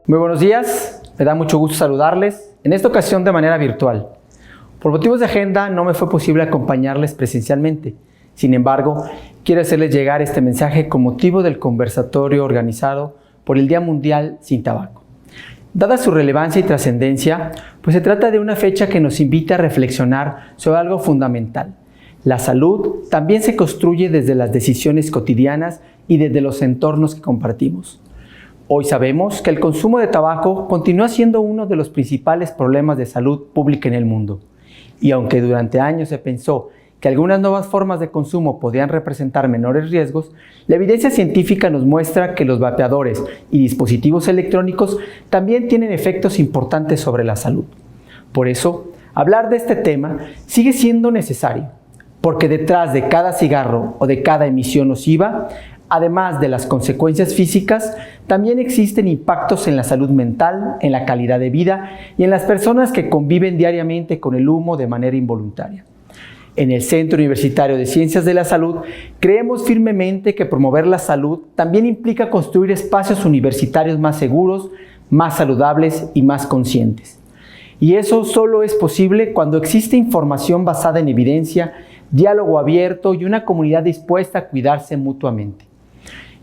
Muy buenos días, me da mucho gusto saludarles, en esta ocasión de manera virtual. Por motivos de agenda no me fue posible acompañarles presencialmente. Sin embargo, quiero hacerles llegar este mensaje con motivo del conversatorio organizado por el Día Mundial Sin Tabaco. Dada su relevancia y trascendencia, pues se trata de una fecha que nos invita a reflexionar sobre algo fundamental. La salud también se construye desde las decisiones cotidianas y desde los entornos que compartimos. Hoy sabemos que el consumo de tabaco continúa siendo uno de los principales problemas de salud pública en el mundo. Y aunque durante años se pensó que algunas nuevas formas de consumo podían representar menores riesgos, la evidencia científica nos muestra que los vapeadores y dispositivos electrónicos también tienen efectos importantes sobre la salud. Por eso, hablar de este tema sigue siendo necesario, porque detrás de cada cigarro o de cada emisión nociva, además de las consecuencias físicas, también existen impactos en la salud mental, en la calidad de vida y en las personas que conviven diariamente con el humo de manera involuntaria. En el Centro Universitario de Ciencias de la Salud, creemos firmemente que promover la salud también implica construir espacios universitarios más seguros, más saludables y más conscientes. Y eso solo es posible cuando existe información basada en evidencia, diálogo abierto y una comunidad dispuesta a cuidarse mutuamente.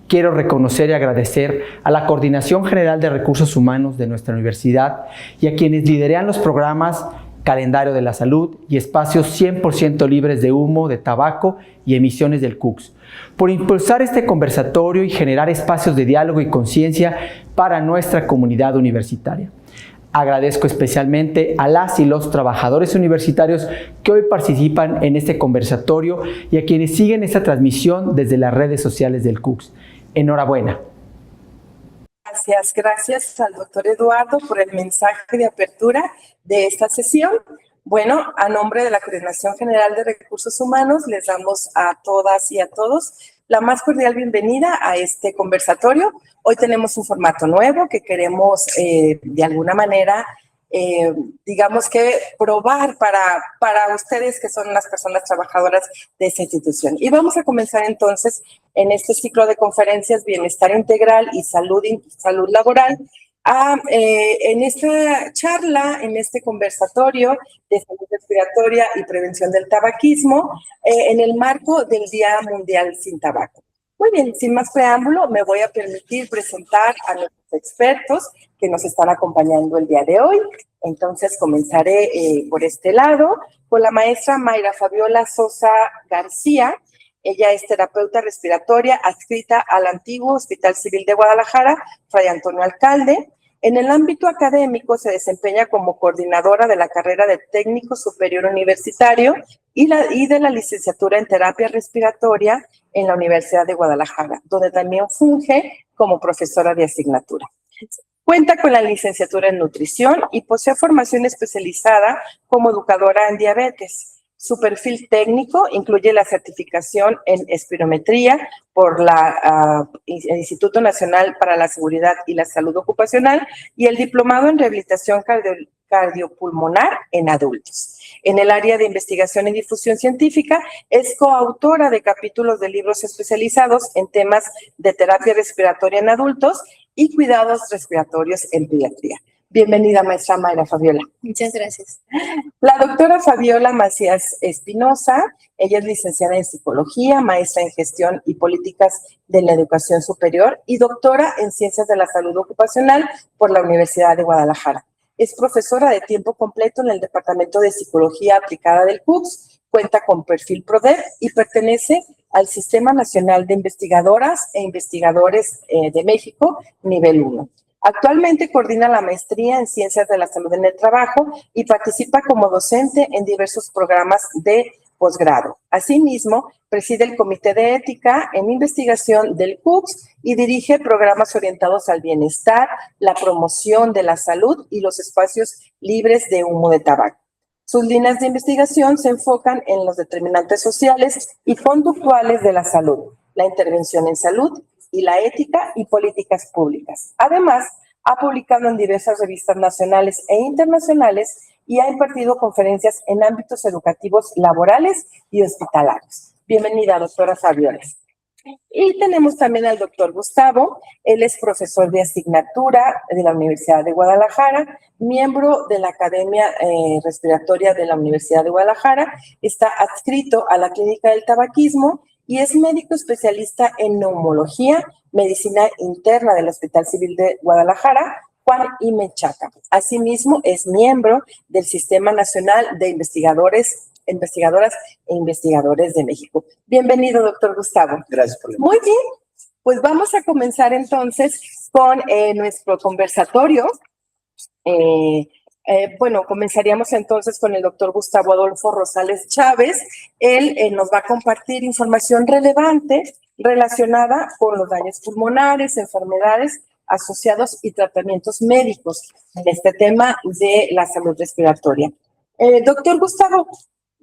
Quiero reconocer y agradecer a la Coordinación General de Recursos Humanos de nuestra universidad y a quienes lideran los programas Calendario de la Salud y espacios 100% libres de humo, de tabaco y emisiones del CUCS, por impulsar este conversatorio y generar espacios de diálogo y conciencia para nuestra comunidad universitaria. Agradezco especialmente a las y los trabajadores universitarios que hoy participan en este conversatorio y a quienes siguen esta transmisión desde las redes sociales del CUCS. Enhorabuena. Gracias al doctor Eduardo por el mensaje de apertura de esta sesión. Bueno, a nombre de la Coordinación General de Recursos Humanos, les damos a todas y a todos la más cordial bienvenida a este conversatorio. Hoy tenemos un formato nuevo que queremos de alguna manera, digamos que probar para ustedes que son las personas trabajadoras de esta institución. Y vamos a comenzar entonces en este ciclo de conferencias Bienestar Integral y Salud Laboral, en esta charla, en este conversatorio de salud respiratoria y prevención del tabaquismo, en el marco del Día Mundial Sin Tabaco. Muy bien, sin más preámbulo, me voy a permitir presentar a nuestros expertos que nos están acompañando el día de hoy. Entonces, comenzaré por este lado con la maestra Mayra Fabiola Sosa García. Ella es terapeuta respiratoria adscrita al antiguo Hospital Civil de Guadalajara, Fray Antonio Alcalde. En el ámbito académico se desempeña como coordinadora de la carrera de técnico superior universitario y de la licenciatura en terapia respiratoria en la Universidad de Guadalajara, donde también funge como profesora de asignatura. Cuenta con la licenciatura en nutrición y posee formación especializada como educadora en diabetes. Su perfil técnico incluye la certificación en espirometría por el Instituto Nacional para la Seguridad y la Salud Ocupacional y el diplomado en rehabilitación cardiopulmonar en adultos. En el área de investigación y difusión científica, es coautora de capítulos de libros especializados en temas de terapia respiratoria en adultos y cuidados respiratorios en pediatría. Bienvenida, maestra Mayra Fabiola. Muchas gracias. La doctora Fabiola Macías Espinosa, ella es licenciada en psicología, maestra en gestión y políticas de la educación superior y doctora en ciencias de la salud ocupacional por la Universidad de Guadalajara. Es profesora de tiempo completo en el Departamento de Psicología Aplicada del CUCS, cuenta con perfil PRODEP y pertenece al Sistema Nacional de Investigadoras e Investigadores de México, nivel 1. Actualmente coordina la maestría en Ciencias de la Salud en el Trabajo y participa como docente en diversos programas de posgrado. Asimismo, preside el Comité de Ética en Investigación del CUCS y dirige programas orientados al bienestar, la promoción de la salud y los espacios libres de humo de tabaco. Sus líneas de investigación se enfocan en los determinantes sociales y conductuales de la salud, la intervención en salud y la ética y políticas públicas. Además, ha publicado en diversas revistas nacionales e internacionales y ha impartido conferencias en ámbitos educativos, laborales y hospitalarios. Bienvenida, doctora Fabiola. Y tenemos también al doctor Gustavo. Él es profesor de asignatura de la Universidad de Guadalajara, miembro de la Academia Respiratoria de la Universidad de Guadalajara, está adscrito a la Clínica del Tabaquismo y es médico especialista en neumología, medicina interna del Hospital Civil de Guadalajara, Juan I. Menchaca. Asimismo, es miembro del Sistema Nacional de Investigadoras e Investigadores de México. Bienvenido, doctor Gustavo. Gracias por la Muy bien, pues vamos a comenzar entonces con nuestro conversatorio. Bueno, comenzaríamos entonces con el doctor Gustavo Adolfo Rosales Chávez. Él nos va a compartir información relevante relacionada con los daños pulmonares, enfermedades asociados y tratamientos médicos en este tema de la salud respiratoria. Doctor Gustavo,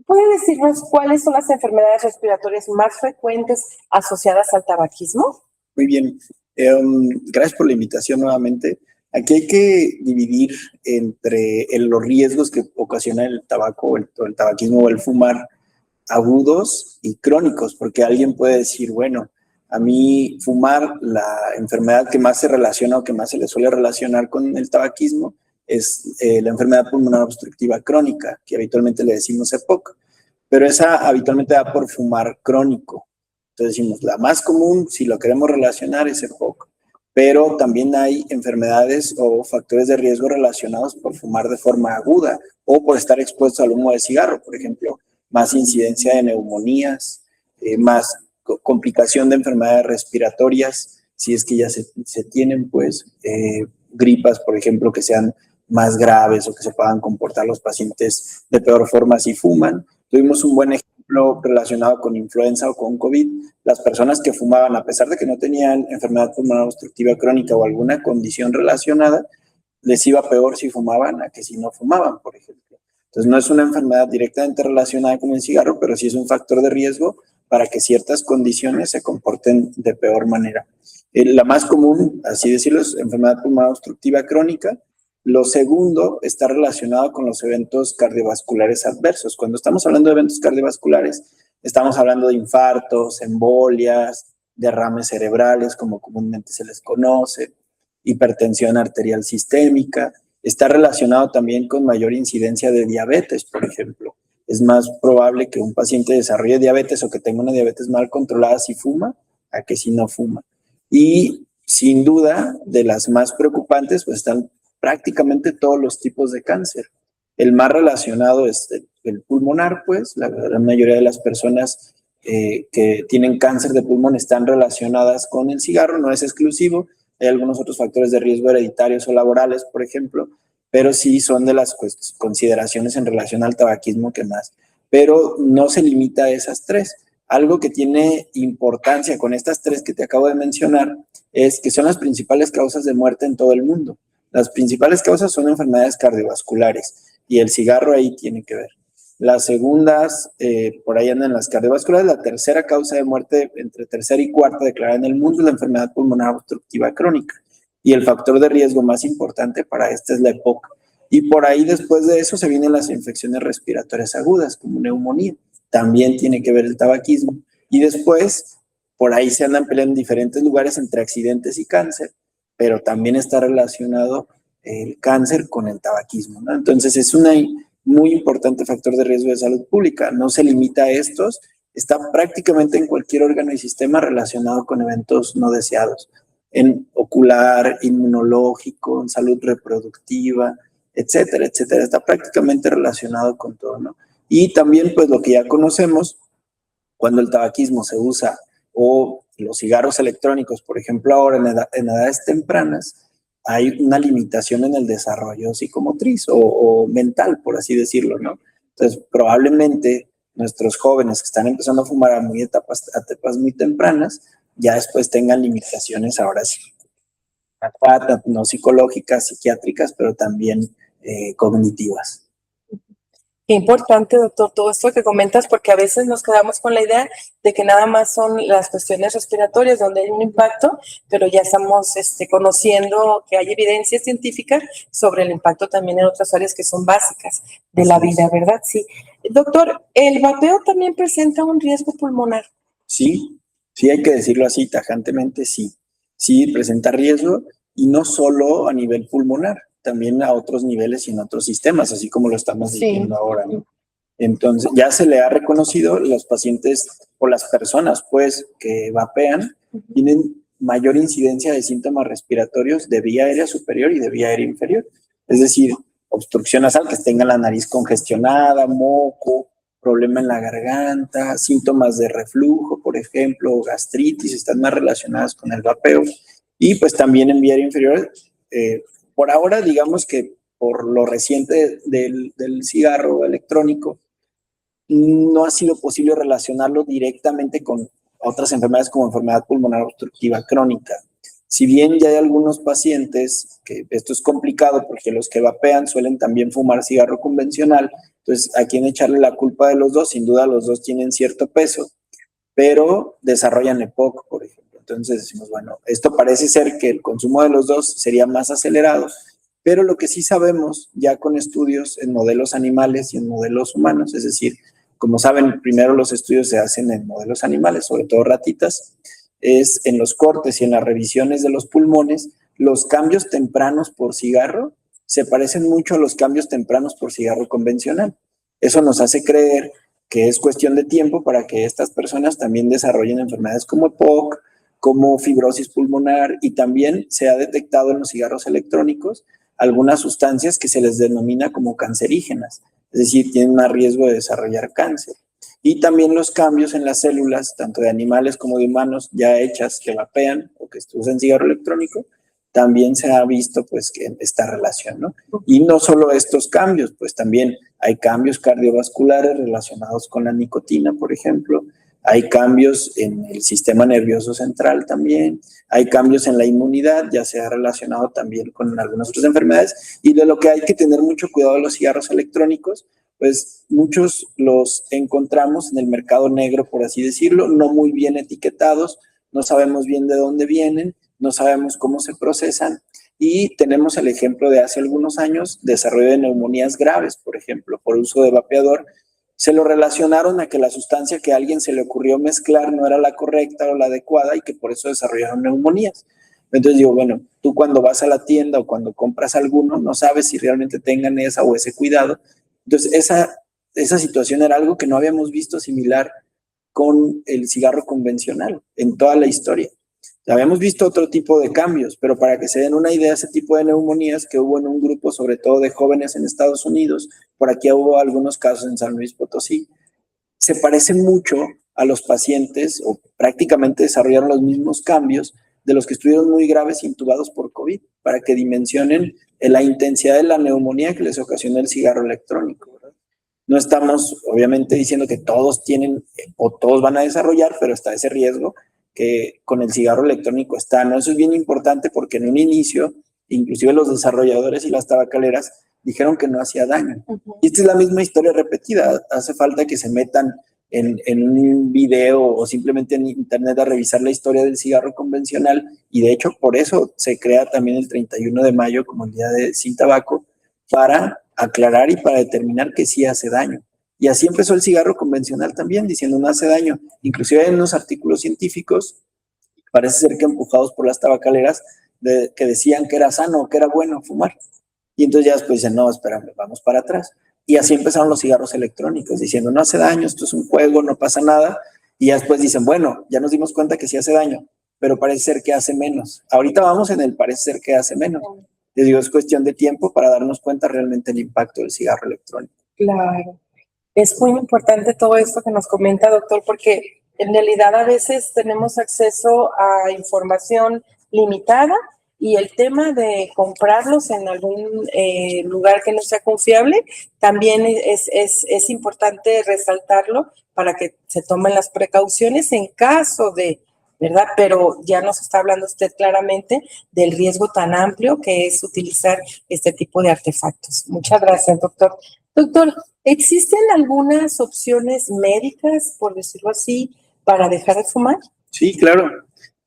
¿puede decirnos cuáles son las enfermedades respiratorias más frecuentes asociadas al tabaquismo? Muy bien, gracias por la invitación nuevamente. Aquí hay que dividir entre los riesgos que ocasiona el tabaco o el tabaquismo o el fumar agudos y crónicos, porque alguien puede decir, bueno, a mí fumar, la enfermedad que más se relaciona o que más se le suele relacionar con el tabaquismo es la enfermedad pulmonar obstructiva crónica, que habitualmente le decimos EPOC, pero esa habitualmente da por fumar crónico. Entonces decimos, la más común, si lo queremos relacionar, es EPOC, pero también hay enfermedades o factores de riesgo relacionados por fumar de forma aguda o por estar expuesto al humo de cigarro, por ejemplo, más incidencia de neumonías, más complicación de enfermedades respiratorias, si es que ya se tienen, pues, gripas, por ejemplo, que sean más graves o que se puedan comportar los pacientes de peor forma si fuman. Tuvimos un buen ejemplo relacionado con influenza o con COVID. Las personas que fumaban, a pesar de que no tenían enfermedad pulmonar obstructiva crónica o alguna condición relacionada, les iba peor si fumaban a que si no fumaban, por ejemplo. Entonces, no es una enfermedad directamente relacionada con el cigarro, pero sí es un factor de riesgo para que ciertas condiciones se comporten de peor manera. La más común, así decirlo, es enfermedad pulmonar obstructiva crónica. Lo segundo está relacionado con los eventos cardiovasculares adversos. Cuando estamos hablando de eventos cardiovasculares, estamos hablando de infartos, embolias, derrames cerebrales, como comúnmente se les conoce, hipertensión arterial sistémica. Está relacionado también con mayor incidencia de diabetes, por ejemplo. Es más probable que un paciente desarrolle diabetes o que tenga una diabetes mal controlada si fuma, a que si no fuma. Y sin duda, de las más preocupantes, pues están prácticamente todos los tipos de cáncer. El más relacionado es el pulmonar, pues, la mayoría de las personas que tienen cáncer de pulmón están relacionadas con el cigarro, no es exclusivo, hay algunos otros factores de riesgo hereditarios o laborales, por ejemplo, pero sí son de las consideraciones en relación al tabaquismo que más. Pero no se limita a esas tres. Algo que tiene importancia con estas tres que te acabo de mencionar es que son las principales causas de muerte en todo el mundo. Las principales causas son enfermedades cardiovasculares y el cigarro ahí tiene que ver. Las segundas, por ahí andan las cardiovasculares. La tercera causa de muerte, entre tercera y cuarta declarada en el mundo, es la enfermedad pulmonar obstructiva crónica. Y el factor de riesgo más importante para esta es la EPOC. Y por ahí después de eso se vienen las infecciones respiratorias agudas, como neumonía. También tiene que ver el tabaquismo. Y después, por ahí se andan peleando en diferentes lugares entre accidentes y cáncer, pero también está relacionado el cáncer con el tabaquismo, ¿no? Entonces es un muy importante factor de riesgo de salud pública. No se limita a estos, está prácticamente en cualquier órgano y sistema relacionado con eventos no deseados, en ocular, inmunológico, en salud reproductiva, etcétera, etcétera. Está prácticamente relacionado con todo, ¿no? Y también, pues, lo que ya conocemos, cuando el tabaquismo se usa o los cigarros electrónicos, por ejemplo, ahora en edades tempranas, hay una limitación en el desarrollo psicomotriz o mental, por así decirlo, ¿no? Entonces, probablemente nuestros jóvenes que están empezando a fumar a etapas muy tempranas, ya después tengan limitaciones ahora sí, no psicológicas, psiquiátricas, pero también cognitivas. Qué importante, doctor, todo esto que comentas, porque a veces nos quedamos con la idea de que nada más son las cuestiones respiratorias donde hay un impacto, pero ya estamos conociendo que hay evidencia científica sobre el impacto también en otras áreas que son básicas de la vida, ¿verdad? Sí. Doctor, ¿el vapeo también presenta un riesgo pulmonar? Sí, Sí, hay que decirlo así, tajantemente, sí. Sí, presenta riesgo, y no solo a nivel pulmonar, también a otros niveles y en otros sistemas, así como lo estamos diciendo ahora, ¿no? Entonces, ya se le ha reconocido, los pacientes o las personas, pues, que vapean, tienen mayor incidencia de síntomas respiratorios de vía aérea superior y de vía aérea inferior. Es decir, obstrucción nasal, que tenga la nariz congestionada, moco, problema en la garganta, síntomas de reflujo, por ejemplo, gastritis, están más relacionadas con el vapeo. Y pues también en vía aérea inferior, por ahora, digamos que por lo reciente del cigarro electrónico, no ha sido posible relacionarlo directamente con otras enfermedades como enfermedad pulmonar obstructiva crónica. Si bien ya hay algunos pacientes, que esto es complicado porque los que vapean suelen también fumar cigarro convencional, entonces a quién echarle la culpa de los dos, sin duda los dos tienen cierto peso, pero desarrollan EPOC, por ejemplo. Entonces decimos, bueno, esto parece ser que el consumo de los dos sería más acelerado, pero lo que sí sabemos ya con estudios en modelos animales y en modelos humanos, es decir, como saben, primero los estudios se hacen en modelos animales, sobre todo ratitas, es en los cortes y en las revisiones de los pulmones, los cambios tempranos por cigarro se parecen mucho a los cambios tempranos por cigarro convencional. Eso nos hace creer que es cuestión de tiempo para que estas personas también desarrollen enfermedades como EPOC, como fibrosis pulmonar, y también se ha detectado en los cigarros electrónicos algunas sustancias que se les denomina como cancerígenas, es decir, tienen más riesgo de desarrollar cáncer. Y también los cambios en las células, tanto de animales como de humanos, ya hechas que vapean o que usan cigarro electrónico, también se ha visto pues que esta relación, ¿no? Y no solo estos cambios, pues también hay cambios cardiovasculares relacionados con la nicotina, por ejemplo, hay cambios en el sistema nervioso central también, hay cambios en la inmunidad, ya se ha relacionado también con algunas otras enfermedades, y de lo que hay que tener mucho cuidado de los cigarros electrónicos, pues muchos los encontramos en el mercado negro, por así decirlo, no muy bien etiquetados, no sabemos bien de dónde vienen, no sabemos cómo se procesan, y tenemos el ejemplo de hace algunos años, desarrollo de neumonías graves, por ejemplo, por uso de vapeador. Se lo relacionaron a que la sustancia que a alguien se le ocurrió mezclar no era la correcta o la adecuada y que por eso desarrollaron neumonías. Entonces digo, bueno, tú cuando vas a la tienda o cuando compras alguno, no sabes si realmente tengan esa o ese cuidado. Entonces esa situación era algo que no habíamos visto similar con el cigarro convencional en toda la historia. Habíamos visto otro tipo de cambios, pero para que se den una idea, ese tipo de neumonías que hubo en un grupo, sobre todo de jóvenes en Estados Unidos, por aquí hubo algunos casos en San Luis Potosí, se parece mucho a los pacientes, o prácticamente desarrollaron los mismos cambios de los que estuvieron muy graves intubados por COVID, para que dimensionen la intensidad de la neumonía que les ocasionó el cigarro electrónico, ¿verdad? No estamos, obviamente, diciendo que todos tienen o todos van a desarrollar, pero está ese riesgo que con el cigarro electrónico está, ¿no? Eso es bien importante porque en un inicio, inclusive los desarrolladores y las tabacaleras dijeron que no hacía daño. Y esta es la misma historia repetida. Hace falta que se metan en un video o simplemente en internet a revisar la historia del cigarro convencional, y de hecho por eso se crea también el 31 de mayo como el Día de Sin Tabaco, para aclarar y para determinar que sí hace daño. Y así empezó el cigarro convencional también, diciendo no hace daño. Inclusive en unos artículos científicos, parece ser que empujados por las tabacaleras, que decían que era sano, que era bueno fumar. Y entonces ya después dicen, no, espérame, vamos para atrás. Y así empezaron los cigarros electrónicos, diciendo, no hace daño, esto es un juego, no pasa nada. Y ya después dicen, bueno, ya nos dimos cuenta que sí hace daño, pero parece ser que hace menos. Ahorita vamos en el parece ser que hace menos. Les digo, es cuestión de tiempo para darnos cuenta realmente el impacto del cigarro electrónico. Claro. Es muy importante todo esto que nos comenta, doctor, porque en realidad a veces tenemos acceso a información limitada y el tema de comprarlos en algún lugar que no sea confiable también es importante resaltarlo para que se tomen las precauciones en caso de, ¿verdad? Pero ya nos está hablando usted claramente del riesgo tan amplio que es utilizar este tipo de artefactos. Muchas gracias, doctor. Doctor, ¿existen algunas opciones médicas, por decirlo así, para dejar de fumar? Sí, claro.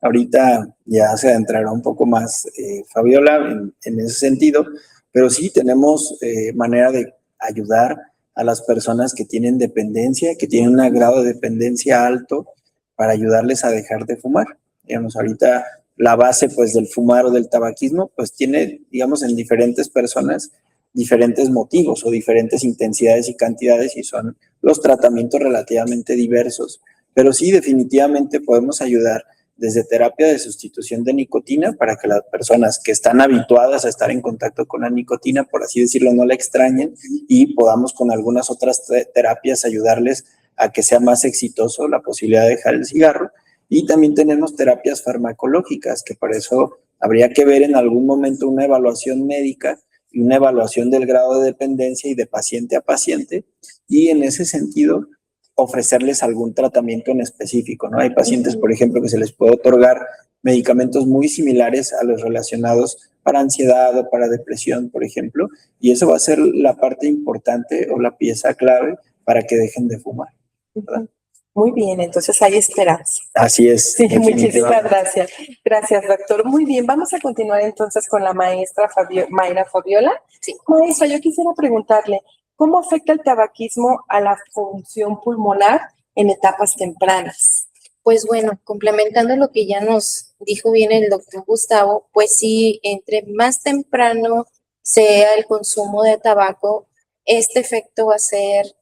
Ahorita ya se adentrará un poco más Fabiola en ese sentido, pero sí tenemos manera de ayudar a las personas que tienen dependencia, que tienen un grado de dependencia alto, para ayudarles a dejar de fumar. Digamos, ahorita la base pues del fumar o del tabaquismo pues tiene, digamos, en diferentes personas diferentes motivos o diferentes intensidades y cantidades y son los tratamientos relativamente diversos. Pero sí, definitivamente podemos ayudar desde terapia de sustitución de nicotina para que las personas que están habituadas a estar en contacto con la nicotina, por así decirlo, no la extrañen y podamos con algunas otras terapias ayudarles a que sea más exitoso la posibilidad de dejar el cigarro. Y también tenemos terapias farmacológicas, que para eso habría que ver en algún momento una evaluación médica y una evaluación del grado de dependencia y de paciente a paciente, y en ese sentido ofrecerles algún tratamiento en específico, ¿no? Hay pacientes, por ejemplo, que se les puede otorgar medicamentos muy similares a los relacionados para ansiedad o para depresión, por ejemplo, y eso va a ser la parte importante o la pieza clave para que dejen de fumar, ¿verdad? Muy bien, entonces hay esperanza. Así es. Sí, muchísimas gracias. Gracias, doctor. Muy bien, vamos a continuar entonces con la maestra Mayra Fabiola. Sí. Maestra, yo quisiera preguntarle, ¿cómo afecta el tabaquismo a la función pulmonar en etapas tempranas? Pues bueno, complementando lo que ya nos dijo bien el doctor Gustavo, pues sí, entre más temprano sea el consumo de tabaco, este efecto va a ser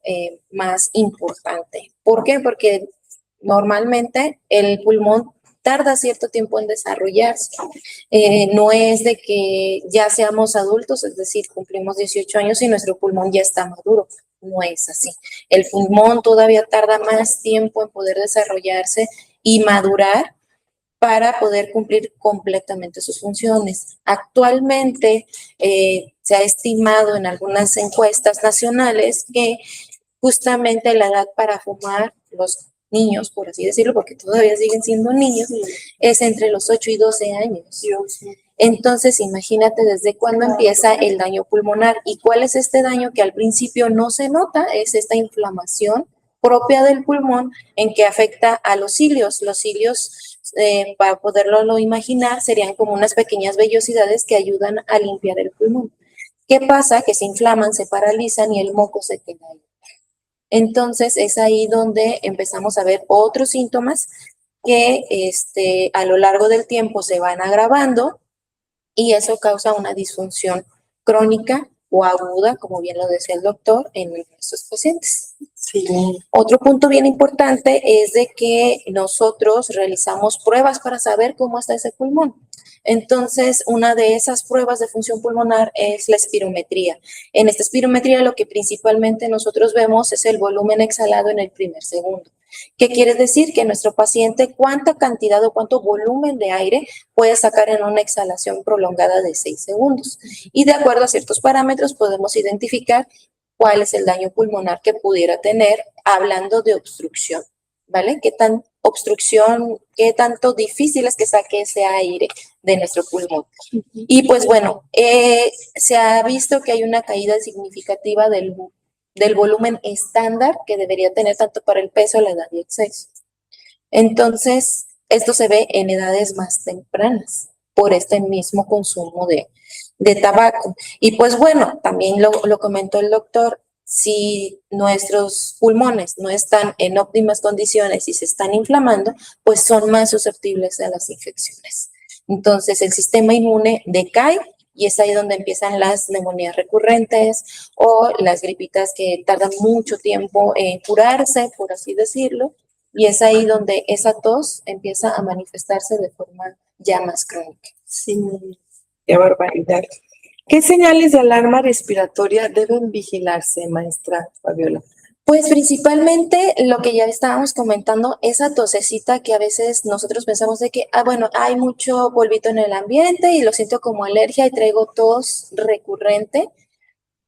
más importante. ¿Por qué? Porque normalmente el pulmón tarda cierto tiempo en desarrollarse. No es de que ya seamos adultos, es decir, cumplimos 18 años y nuestro pulmón ya está maduro. No es así. El pulmón todavía tarda más tiempo en poder desarrollarse y madurar para poder cumplir completamente sus funciones. Actualmente se ha estimado en algunas encuestas nacionales que justamente la edad para fumar, los niños, por así decirlo, porque todavía siguen siendo niños, es entre los 8 y 12 años. Entonces, imagínate desde cuándo empieza el daño pulmonar y cuál es este daño que al principio no se nota, es esta inflamación propia del pulmón en que afecta a los cilios. Los cilios, para poderlo imaginar, serían como unas pequeñas vellosidades que ayudan a limpiar el pulmón. ¿Qué pasa? Que se inflaman, se paralizan y el moco se queda ahí. Entonces, es ahí donde empezamos a ver otros síntomas que a lo largo del tiempo se van agravando y eso causa una disfunción crónica o aguda, como bien lo decía el doctor, en nuestros pacientes. Sí. Otro punto bien importante es de que nosotros realizamos pruebas para saber cómo está ese pulmón. Entonces, una de esas pruebas de función pulmonar es la espirometría. En esta espirometría lo que principalmente nosotros vemos es el volumen exhalado en el primer segundo. ¿Qué quiere decir? Que nuestro paciente cuánta cantidad o cuánto volumen de aire puede sacar en una exhalación prolongada de 6 segundos. Y de acuerdo a ciertos parámetros podemos identificar cuál es el daño pulmonar que pudiera tener hablando de obstrucción, ¿vale? ¿Qué tan obstrucción, qué tanto difícil es que saque ese aire de nuestro pulmón? Y pues bueno, se ha visto que hay una caída significativa del volumen estándar que debería tener tanto para el peso, la edad y el sexo. Entonces, esto se ve en edades más tempranas por este mismo consumo de tabaco. Y pues bueno, también lo comentó el doctor, si nuestros pulmones no están en óptimas condiciones y se están inflamando, pues son más susceptibles a las infecciones. Entonces, el sistema inmune decae y es ahí donde empiezan las neumonías recurrentes o las gripitas que tardan mucho tiempo en curarse, por así decirlo, y es ahí donde esa tos empieza a manifestarse de forma ya más crónica. Sí, qué barbaridad. ¿Qué señales de alarma respiratoria deben vigilarse, maestra Fabiola? Pues principalmente lo que ya estábamos comentando, esa tosecita que a veces nosotros pensamos de que, bueno, hay mucho polvito en el ambiente y lo siento como alergia y traigo tos recurrente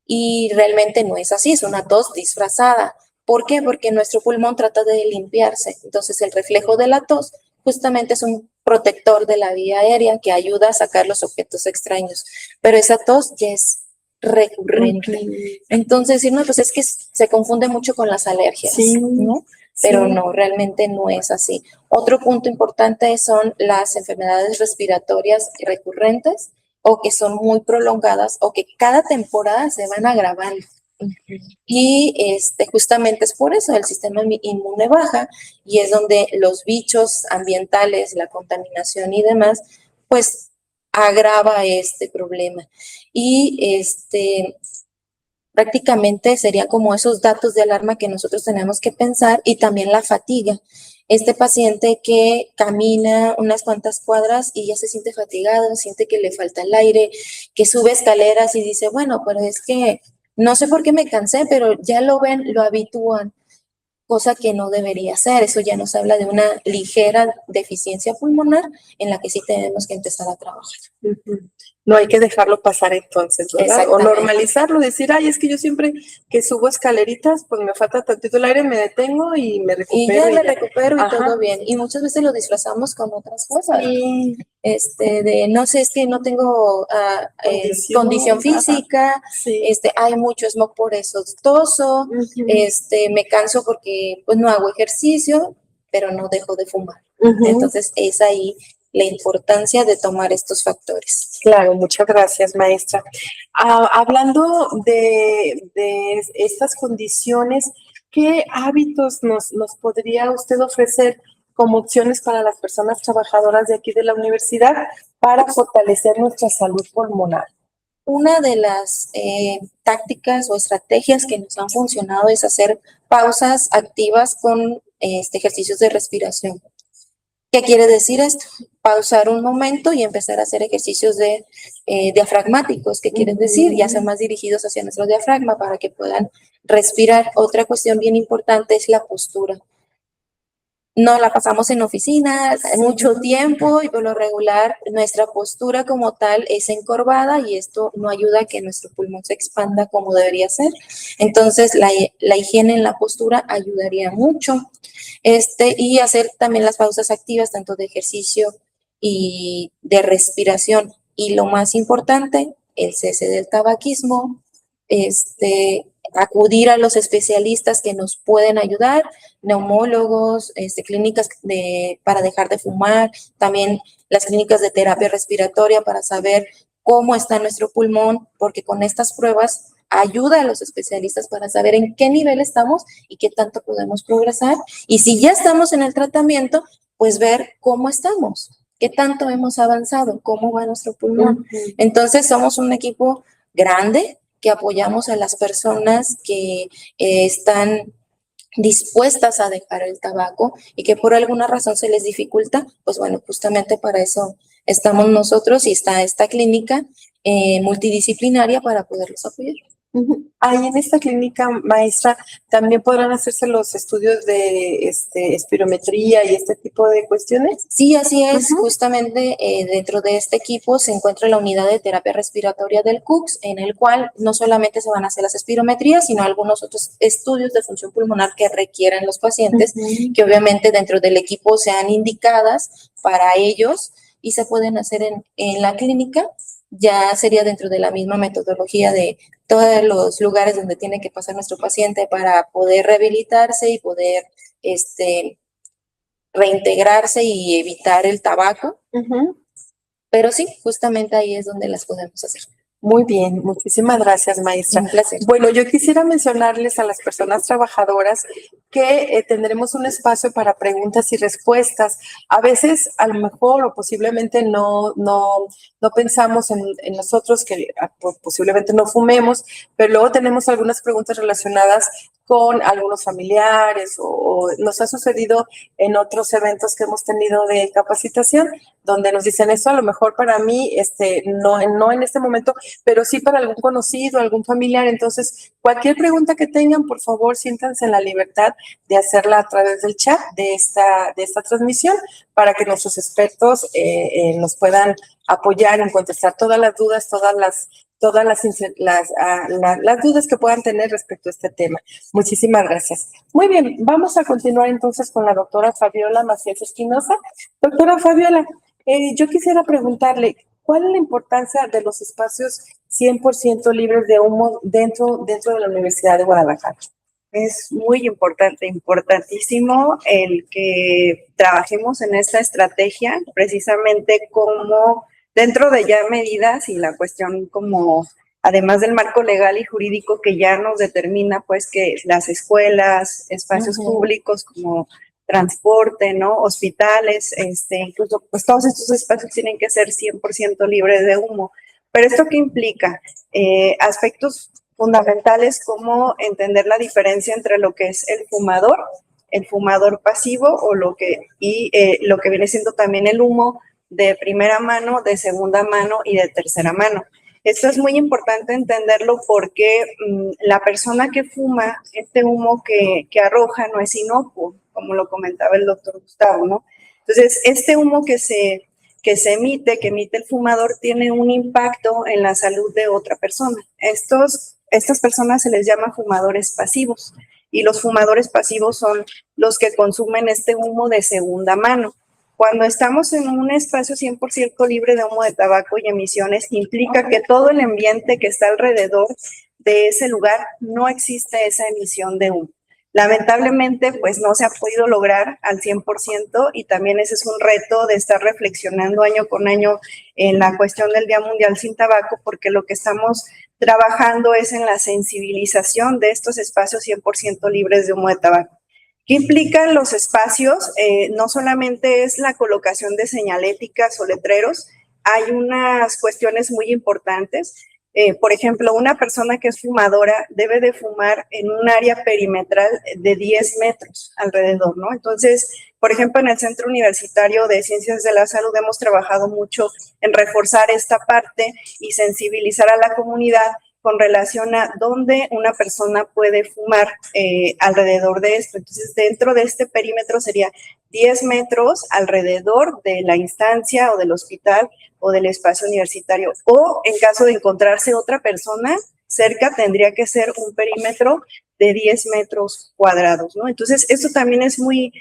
y realmente no es así, es una tos disfrazada. ¿Por qué? Porque nuestro pulmón trata de limpiarse, entonces el reflejo de la tos justamente es un protector de la vía aérea que ayuda a sacar los objetos extraños, pero esa tos ya es recurrente. Entonces, no, pues es que se confunde mucho con las alergias, sí, ¿no? Pero no, realmente no es así. Otro punto importante son las enfermedades respiratorias recurrentes o que son muy prolongadas o que cada temporada se van agravando. Y justamente es por eso el sistema inmune baja y es donde los bichos ambientales, la contaminación y demás, pues agrava este problema. Y prácticamente serían como esos datos de alarma que nosotros tenemos que pensar y también la fatiga. Este paciente que camina unas cuantas cuadras y ya se siente fatigado, siente que le falta el aire, que sube escaleras y dice, bueno, pero es que no sé por qué me cansé, pero ya lo ven, lo habitúan, cosa que no debería ser. Eso ya nos habla de una ligera deficiencia pulmonar en la que sí tenemos que empezar a trabajar. No hay que dejarlo pasar entonces, ¿verdad? O normalizarlo, decir, ay, es que yo siempre que subo escaleritas, pues me falta tantito el aire, me detengo y me recupero. Y ya me recupero y todo bien. Y muchas veces lo disfrazamos con otras cosas. Sí. De no sé, es que no tengo condición física, sí. Hay mucho smog por eso, toso, me canso porque pues no hago ejercicio, pero no dejo de fumar. Entonces es ahí la importancia de tomar estos factores. Claro, muchas gracias, maestra. Hablando de estas condiciones, ¿qué hábitos nos podría usted ofrecer como opciones para las personas trabajadoras de aquí de la universidad para fortalecer nuestra salud pulmonar? Una de las tácticas o estrategias que nos han funcionado es hacer pausas activas con ejercicios de respiración. ¿Qué quiere decir esto? Pausar un momento y empezar a hacer ejercicios de diafragmáticos, ¿qué quiere decir? Ya ser más dirigidos hacia nuestro diafragma para que puedan respirar. Otra cuestión bien importante es la postura. No la pasamos en oficina mucho tiempo y por lo regular nuestra postura como tal es encorvada y esto no ayuda a que nuestro pulmón se expanda como debería ser. Entonces la higiene en la postura ayudaría mucho. Y hacer también las pausas activas tanto de ejercicio y de respiración. Y lo más importante, el cese del tabaquismo, acudir a los especialistas que nos pueden ayudar, neumólogos, clínicas para dejar de fumar, también las clínicas de terapia respiratoria para saber cómo está nuestro pulmón, porque con estas pruebas ayuda a los especialistas para saber en qué nivel estamos y qué tanto podemos progresar. Y si ya estamos en el tratamiento, pues ver cómo estamos, qué tanto hemos avanzado, cómo va nuestro pulmón. Entonces somos un equipo grande que apoyamos a las personas que están dispuestas a dejar el tabaco y que por alguna razón se les dificulta, pues bueno, justamente para eso estamos nosotros y está esta clínica multidisciplinaria para poderlos apoyar. Ahí en esta clínica, maestra, también podrán hacerse los estudios de espirometría y este tipo de cuestiones. Sí, así es. Justamente dentro de este equipo se encuentra la unidad de terapia respiratoria del CUCS, en el cual no solamente se van a hacer las espirometrías, sino algunos otros estudios de función pulmonar que requieran los pacientes, que obviamente dentro del equipo sean indicadas para ellos y se pueden hacer en la clínica. Ya sería dentro de la misma metodología de todos los lugares donde tiene que pasar nuestro paciente para poder rehabilitarse y poder reintegrarse y evitar el tabaco. Pero sí, justamente ahí es donde las podemos hacer. Muy bien, muchísimas gracias, maestra. Un placer. Bueno, yo quisiera mencionarles a las personas trabajadoras que tendremos un espacio para preguntas y respuestas. A veces, a lo mejor o posiblemente no pensamos en nosotros que posiblemente no fumemos, pero luego tenemos algunas preguntas relacionadas con algunos familiares o nos ha sucedido en otros eventos que hemos tenido de capacitación, donde nos dicen eso a lo mejor para mí, no en este momento, pero sí para algún conocido, algún familiar. Entonces, cualquier pregunta que tengan, por favor, siéntanse en la libertad de hacerla a través del chat de esta transmisión para que nuestros expertos nos puedan apoyar en contestar todas las dudas, todas las dudas que puedan tener respecto a este tema. Muchísimas gracias. Muy bien, vamos a continuar entonces con la doctora Fabiola Macías Espinosa. Doctora Fabiola, yo quisiera preguntarle, ¿cuál es la importancia de los espacios 100% libres de humo dentro de la Universidad de Guadalajara? Es muy importante, importantísimo el que trabajemos en esta estrategia, precisamente como dentro de ya medidas y la cuestión como además del marco legal y jurídico que ya nos determina pues que las escuelas, espacios públicos como transporte, ¿no? Hospitales, incluso pues todos estos espacios tienen que ser 100% libres de humo. Pero ¿esto qué implica? Aspectos fundamentales como entender la diferencia entre lo que es el fumador pasivo o lo que viene siendo también el humo de primera mano, de segunda mano y de tercera mano. Esto es muy importante entenderlo porque la persona que fuma, este humo que arroja no es inocuo, como lo comentaba el doctor Gustavo, ¿no? Entonces, este humo que emite el fumador, tiene un impacto en la salud de otra persona. Estas personas se les llama fumadores pasivos, y los fumadores pasivos son los que consumen este humo de segunda mano. Cuando estamos en un espacio 100% libre de humo de tabaco y emisiones, implica que todo el ambiente que está alrededor de ese lugar no existe esa emisión de humo. Lamentablemente, pues no se ha podido lograr al 100%, y también ese es un reto de estar reflexionando año con año en la cuestión del Día Mundial sin Tabaco, porque lo que estamos trabajando es en la sensibilización de estos espacios 100% libres de humo de tabaco. ¿Qué implican los espacios? No solamente es la colocación de señaléticas o letreros, hay unas cuestiones muy importantes. Por ejemplo, una persona que es fumadora debe de fumar en un área perimetral de 10 metros alrededor, ¿no? Entonces, por ejemplo, en el Centro Universitario de Ciencias de la Salud hemos trabajado mucho en reforzar esta parte y sensibilizar a la comunidad con relación a dónde una persona puede fumar alrededor de esto. Entonces, dentro de este perímetro sería 10 metros alrededor de la instancia o del hospital o del espacio universitario. O en caso de encontrarse otra persona cerca, tendría que ser un perímetro de 10 metros cuadrados, ¿no? Entonces, esto también es muy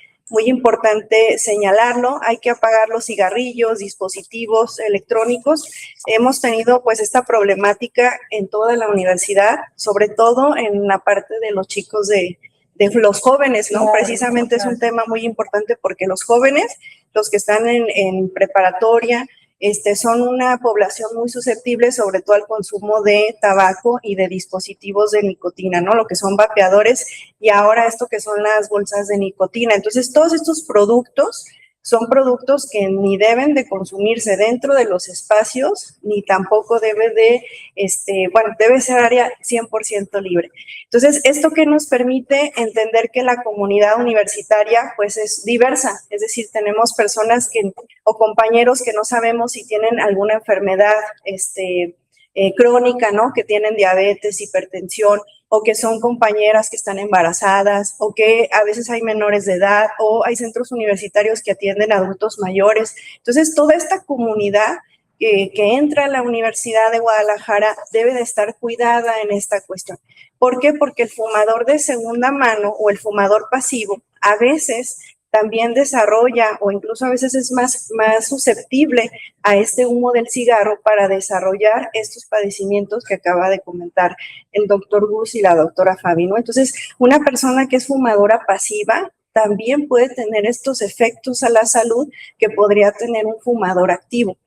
importante señalarlo. Hay que apagar los cigarrillos, dispositivos electrónicos. Hemos tenido pues esta problemática en toda la universidad, sobre todo en la parte de los chicos de los jóvenes, ¿no? Precisamente es un tema muy importante porque los jóvenes, los que están en preparatoria, son una población muy susceptible, sobre todo al consumo de tabaco y de dispositivos de nicotina, ¿no? Lo que son vapeadores y ahora esto que son las bolsas de nicotina. Entonces, todos estos productos son productos que ni deben de consumirse dentro de los espacios, ni tampoco debe de, debe ser área 100% libre. Entonces, ¿esto qué nos permite? Entender que la comunidad universitaria, pues, es diversa, es decir, tenemos personas o compañeros que no sabemos si tienen alguna enfermedad, crónica, ¿no? Que tienen diabetes, hipertensión, o que son compañeras que están embarazadas, o que a veces hay menores de edad, o hay centros universitarios que atienden a adultos mayores. Entonces, toda esta comunidad que entra a la Universidad de Guadalajara debe de estar cuidada en esta cuestión. ¿Por qué? Porque el fumador de segunda mano o el fumador pasivo a veces también desarrolla, o incluso a veces es más susceptible a este humo del cigarro para desarrollar estos padecimientos que acaba de comentar el doctor Gus y la doctora Fabi, ¿no? Entonces, una persona que es fumadora pasiva también puede tener estos efectos a la salud que podría tener un fumador activo.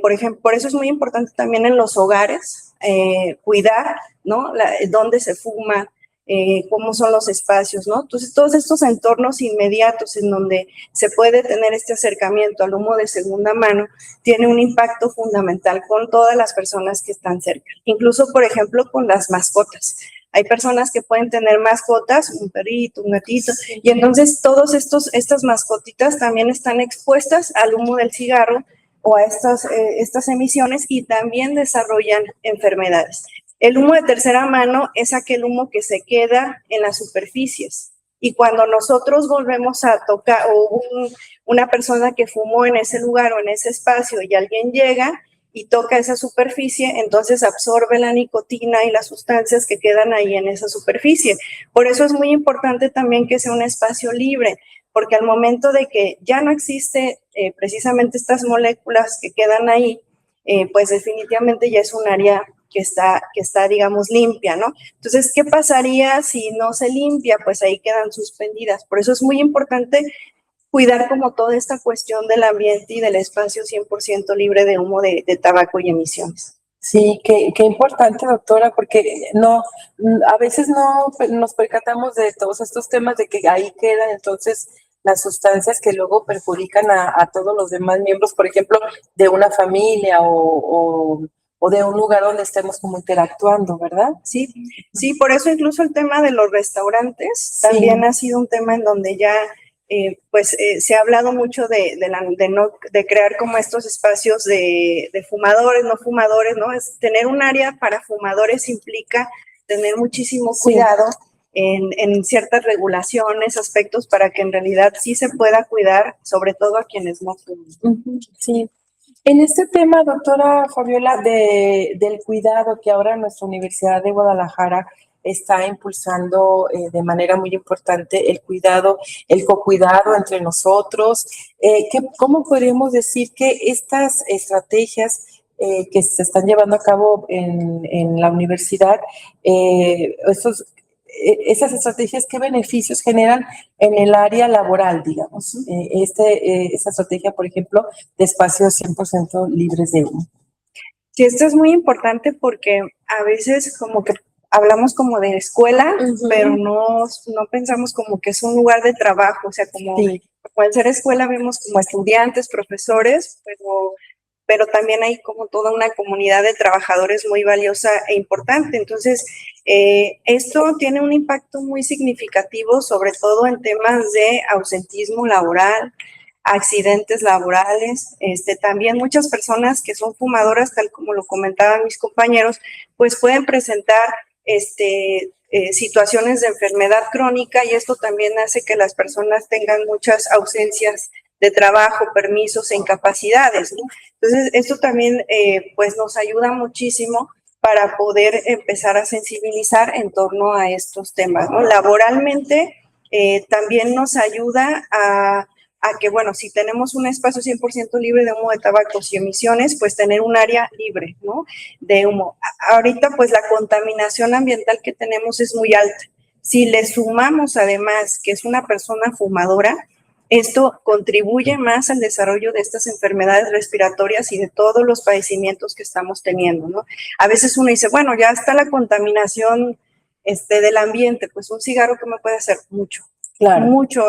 Por ejemplo, por eso es muy importante también en los hogares cuidar, ¿no? Dónde se fuma, cómo son los espacios, ¿no? Entonces, todos estos entornos inmediatos en donde se puede tener este acercamiento al humo de segunda mano tiene un impacto fundamental con todas las personas que están cerca. Incluso, por ejemplo, con las mascotas. Hay personas que pueden tener mascotas, un perrito, un gatito, y entonces todas estas mascotitas también están expuestas al humo del cigarro o a estas emisiones y también desarrollan enfermedades. El humo de tercera mano es aquel humo que se queda en las superficies, y cuando nosotros volvemos a tocar, o una persona que fumó en ese lugar o en ese espacio y alguien llega y toca esa superficie, entonces absorbe la nicotina y las sustancias que quedan ahí en esa superficie. Por eso es muy importante también que sea un espacio libre, porque al momento de que ya no existe precisamente estas moléculas que quedan ahí, pues definitivamente ya es un área que está, digamos, limpia, ¿no? Entonces, ¿qué pasaría si no se limpia? Pues ahí quedan suspendidas. Por eso es muy importante cuidar como toda esta cuestión del ambiente y del espacio 100% libre de humo de tabaco y emisiones. Sí, qué importante, doctora, porque no, a veces no nos percatamos de todos estos temas, de que ahí quedan entonces las sustancias que luego perjudican a todos los demás miembros, por ejemplo, de una familia o de un lugar donde estemos como interactuando, ¿verdad? Sí, sí, por eso incluso el tema de los restaurantes también ha sido un tema en donde ya se ha hablado mucho de crear como estos espacios de fumadores, no fumadores, ¿no? Tener un área para fumadores implica tener muchísimo cuidado en ciertas regulaciones, aspectos para que en realidad sí se pueda cuidar, sobre todo a quienes no fuman. Sí. En este tema, doctora Fabiola, del cuidado que ahora nuestra Universidad de Guadalajara está impulsando de manera muy importante, el cuidado, el cocuidado entre nosotros, ¿cómo podríamos decir que estas estrategias que se están llevando a cabo en la universidad, esas estrategias, qué beneficios generan en el área laboral, digamos? Esta estrategia, por ejemplo, de espacios 100% libres de humo. Sí, esto es muy importante porque a veces como que hablamos como de escuela, pero no pensamos como que es un lugar de trabajo, o sea, como al ser escuela vemos como estudiantes, profesores, pero también hay como toda una comunidad de trabajadores muy valiosa e importante. Entonces, esto tiene un impacto muy significativo, sobre todo en temas de ausentismo laboral, accidentes laborales, también muchas personas que son fumadoras, tal como lo comentaban mis compañeros, pues pueden presentar situaciones de enfermedad crónica y esto también hace que las personas tengan muchas ausencias de trabajo, permisos e incapacidades, ¿no? Entonces, esto también pues nos ayuda muchísimo para poder empezar a sensibilizar en torno a estos temas, ¿no? Laboralmente también nos ayuda a que, bueno, si tenemos un espacio 100% libre de humo de tabacos y emisiones, pues tener un área libre, ¿no? De humo. Ahorita, pues la contaminación ambiental que tenemos es muy alta. Si le sumamos además que es una persona fumadora, esto contribuye más al desarrollo de estas enfermedades respiratorias y de todos los padecimientos que estamos teniendo, ¿no? A veces uno dice, bueno, ya está la contaminación del ambiente, pues un cigarro, ¿qué me puede hacer? Mucho. Claro. Mucho,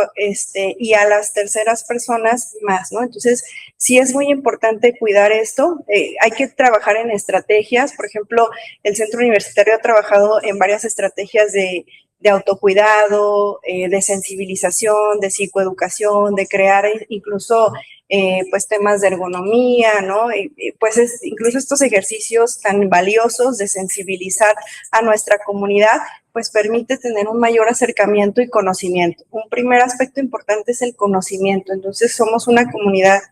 y a las terceras personas más, ¿no? Entonces, sí es muy importante cuidar esto. Hay que trabajar en estrategias. Por ejemplo, el Centro Universitario ha trabajado en varias estrategias de autocuidado, de sensibilización, de psicoeducación, de crear incluso pues temas de ergonomía, ¿no? Pues incluso estos ejercicios tan valiosos de sensibilizar a nuestra comunidad, pues permite tener un mayor acercamiento y conocimiento. Un primer aspecto importante es el conocimiento. Entonces somos una comunidad,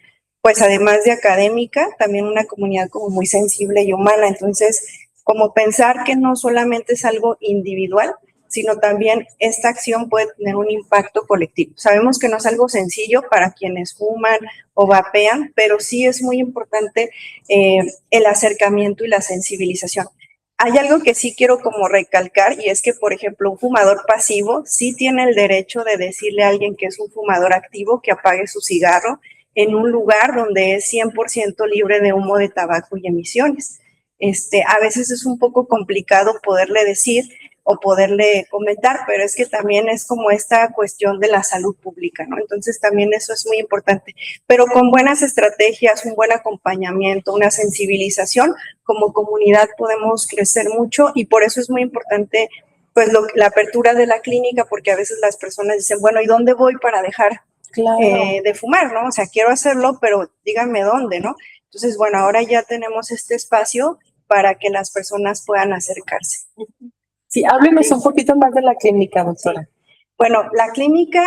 pues además de académica, también una comunidad como muy sensible y humana. Entonces, como pensar que no solamente es algo individual, sino también esta acción puede tener un impacto colectivo. Sabemos que no es algo sencillo para quienes fuman o vapean, pero sí es muy importante el acercamiento y la sensibilización. Hay algo que sí quiero como recalcar y es que, por ejemplo, un fumador pasivo sí tiene el derecho de decirle a alguien que es un fumador activo que apague su cigarro en un lugar donde es 100% libre de humo de tabaco y emisiones. A veces es un poco complicado poderle decir o poderle comentar, pero es que también es como esta cuestión de la salud pública, ¿no? Entonces también eso es muy importante, pero con buenas estrategias, un buen acompañamiento, una sensibilización, como comunidad podemos crecer mucho y por eso es muy importante pues la apertura de la clínica, porque a veces las personas dicen, bueno, ¿y dónde voy para dejar de fumar, ¿no? O sea, quiero hacerlo, pero díganme dónde, ¿no? Entonces, bueno, ahora ya tenemos este espacio para que las personas puedan acercarse. Sí, háblenos un poquito más de la clínica, doctora. Sí. Bueno, la clínica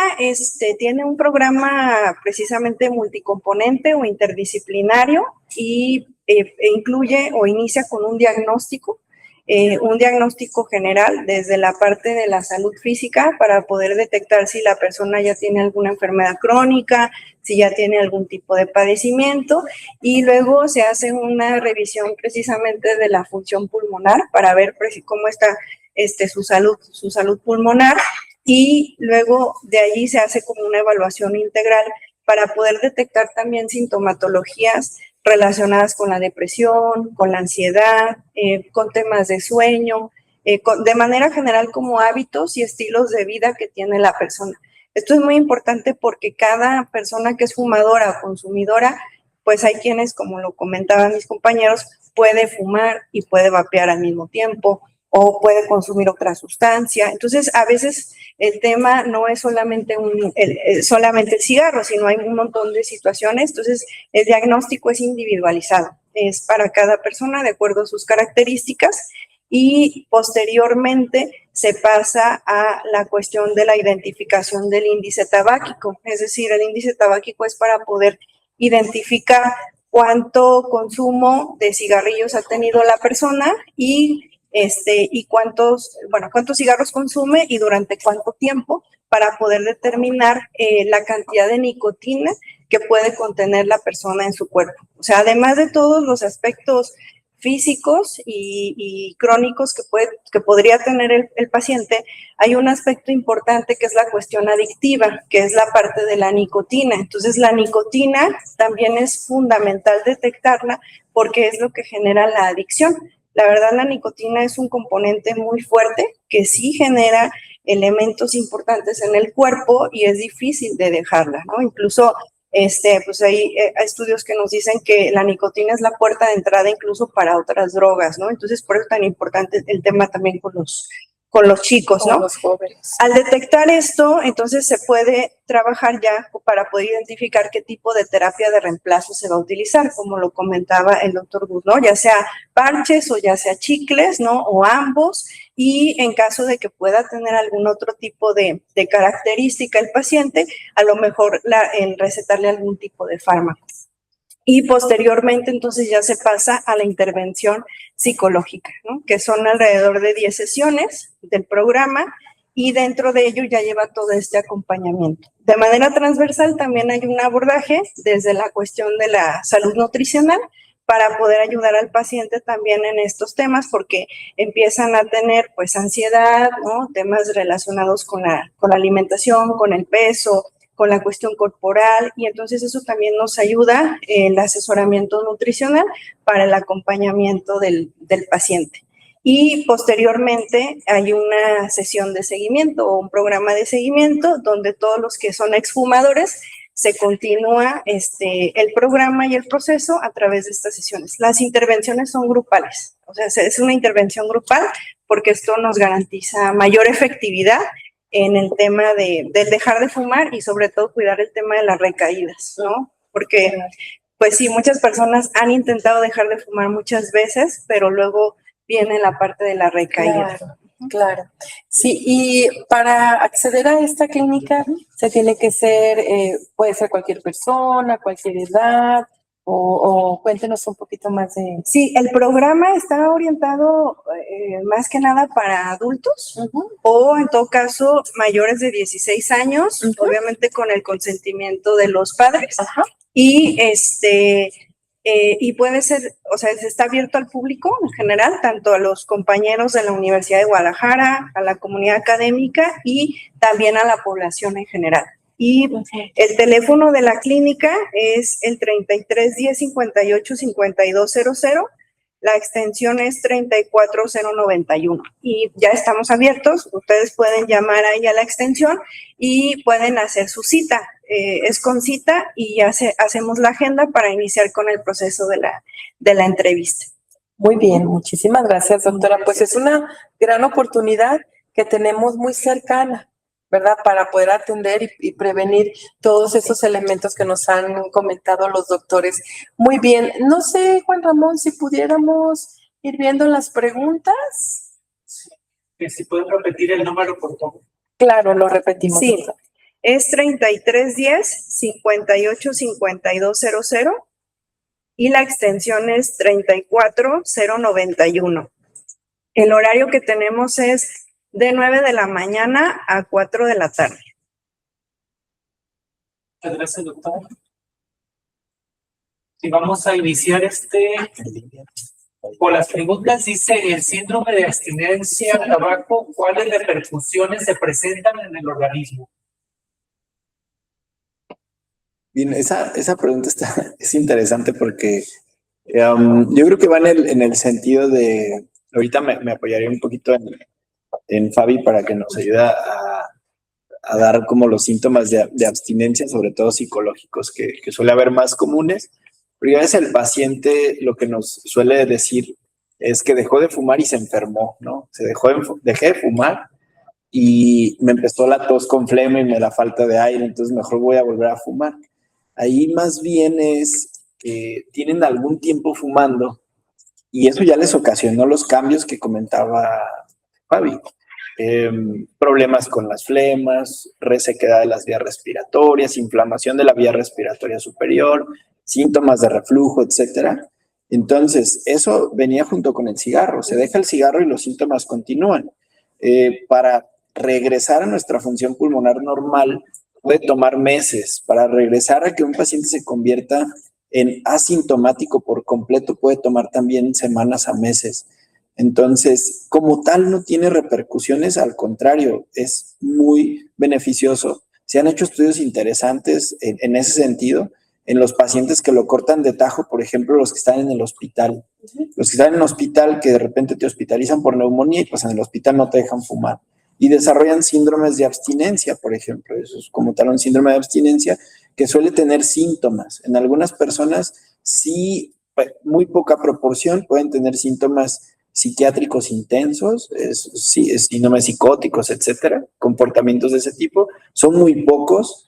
tiene un programa precisamente multicomponente o interdisciplinario y incluye o inicia con un diagnóstico general desde la parte de la salud física para poder detectar si la persona ya tiene alguna enfermedad crónica, si ya tiene algún tipo de padecimiento y luego se hace una revisión precisamente de la función pulmonar para ver cómo está su salud pulmonar y luego de allí se hace como una evaluación integral para poder detectar también sintomatologías relacionadas con la depresión, con la ansiedad, con temas de sueño, de manera general como hábitos y estilos de vida que tiene la persona. Esto es muy importante porque cada persona que es fumadora o consumidora, pues hay quienes, como lo comentaban mis compañeros, puede fumar y puede vapear al mismo tiempo o puede consumir otra sustancia. Entonces, a veces el tema no es solamente solamente el cigarro, sino hay un montón de situaciones. Entonces, el diagnóstico es individualizado, es para cada persona de acuerdo a sus características y posteriormente se pasa a la cuestión de la identificación del índice tabáquico. Es decir, el índice tabáquico es para poder identificar cuánto consumo de cigarrillos ha tenido la persona y cuántos cigarros consume y durante cuánto tiempo, para poder determinar la cantidad de nicotina que puede contener la persona en su cuerpo. O sea, además de todos los aspectos físicos y crónicos que podría tener el paciente, hay un aspecto importante que es la cuestión adictiva, que es la parte de la nicotina. Entonces, la nicotina también es fundamental detectarla porque es lo que genera la adicción. La verdad, la nicotina es un componente muy fuerte que sí genera elementos importantes en el cuerpo y es difícil de dejarla, ¿no? Incluso pues hay estudios que nos dicen que la nicotina es la puerta de entrada incluso para otras drogas, ¿no? Entonces, por eso es tan importante el tema también con los chicos, ¿no? Con los jóvenes. Al detectar esto, entonces se puede trabajar ya para poder identificar qué tipo de terapia de reemplazo se va a utilizar, como lo comentaba el doctor Gus, ¿no? Ya sea parches o ya sea chicles, ¿no? O ambos, y en caso de que pueda tener algún otro tipo de característica el paciente, a lo mejor en recetarle algún tipo de fármaco. Y posteriormente, entonces, ya se pasa a la intervención psicológica, ¿no? Que son alrededor de 10 sesiones del programa y dentro de ello ya lleva todo este acompañamiento. De manera transversal también hay un abordaje desde la cuestión de la salud nutricional para poder ayudar al paciente también en estos temas, porque empiezan a tener pues ansiedad, ¿no? Temas relacionados con la alimentación, con el peso, con la cuestión corporal, y entonces eso también nos ayuda el asesoramiento nutricional para el acompañamiento del paciente. Y posteriormente hay una sesión de seguimiento o un programa de seguimiento donde todos los que son exfumadores se continúa el programa y el proceso a través de estas sesiones. Las intervenciones son grupales, o sea, es una intervención grupal porque esto nos garantiza mayor efectividad en el tema del dejar de fumar y sobre todo cuidar el tema de las recaídas, ¿no? Porque, pues sí, muchas personas han intentado dejar de fumar muchas veces, pero luego viene la parte de la recaída. Claro, claro. Sí, y para acceder a esta clínica se tiene que ser, puede ser cualquier persona, cualquier edad, o cuéntenos un poquito más de... Sí, el programa está orientado más que nada para adultos o en todo caso mayores de 16 años, obviamente con el consentimiento de los padres. Y y puede ser, o sea, está abierto al público en general, tanto a los compañeros de la Universidad de Guadalajara, a la comunidad académica y también a la población en general. Y el teléfono de la clínica es el 3310 58 5200, la extensión es 34091 y ya estamos abiertos. Ustedes pueden llamar ahí a la extensión y pueden hacer su cita. Es con cita y ya hacemos la agenda para iniciar con el proceso de la entrevista. Muy bien, muchísimas gracias, doctora. Pues es una gran oportunidad que tenemos muy cercana, ¿verdad? Para poder atender y prevenir todos esos elementos que nos han comentado los doctores. Muy bien. No sé, Juan Ramón, si pudiéramos ir viendo las preguntas. Si pueden repetir el número, por favor. Claro, lo repetimos. Sí, es 3310 58 5200 y la extensión es 34091. El horario que tenemos es de 9 de la mañana a 4 de la tarde. Muchas gracias, doctora. Y vamos a iniciar por las preguntas. Dice, el síndrome de abstinencia al tabaco, ¿cuáles repercusiones se presentan en el organismo? Bien, esa pregunta es interesante porque yo creo que va en el sentido de, ahorita me apoyaría un poquito en Fabi para que nos ayude a dar como los síntomas de abstinencia, sobre todo psicológicos, que suele haber más comunes. Pero ya es el paciente lo que nos suele decir es que dejó de fumar y se enfermó, ¿no? Dejé de fumar y me empezó la tos con flema y me da falta de aire, entonces mejor voy a volver a fumar. Ahí más bien es que tienen algún tiempo fumando y eso ya les ocasionó los cambios que comentaba Fabi. Problemas con las flemas, resequedad de las vías respiratorias, inflamación de la vía respiratoria superior, síntomas de reflujo, etcétera. Entonces, eso venía junto con el cigarro. Se deja el cigarro y los síntomas continúan. Para regresar a nuestra función pulmonar normal puede tomar meses. Para regresar a que un paciente se convierta en asintomático por completo puede tomar también semanas a meses. Entonces, como tal, no tiene repercusiones, al contrario, es muy beneficioso. Se han hecho estudios interesantes en ese sentido, en los pacientes que lo cortan de tajo, por ejemplo, los que están en el hospital. Los que están en el hospital, que de repente te hospitalizan por neumonía y pues en el hospital no te dejan fumar. Y desarrollan síndromes de abstinencia, por ejemplo. Eso es como tal un síndrome de abstinencia que suele tener síntomas. En algunas personas sí, muy poca proporción, pueden tener síntomas psiquiátricos intensos, síndromes psicóticos, etcétera, comportamientos de ese tipo, son muy pocos.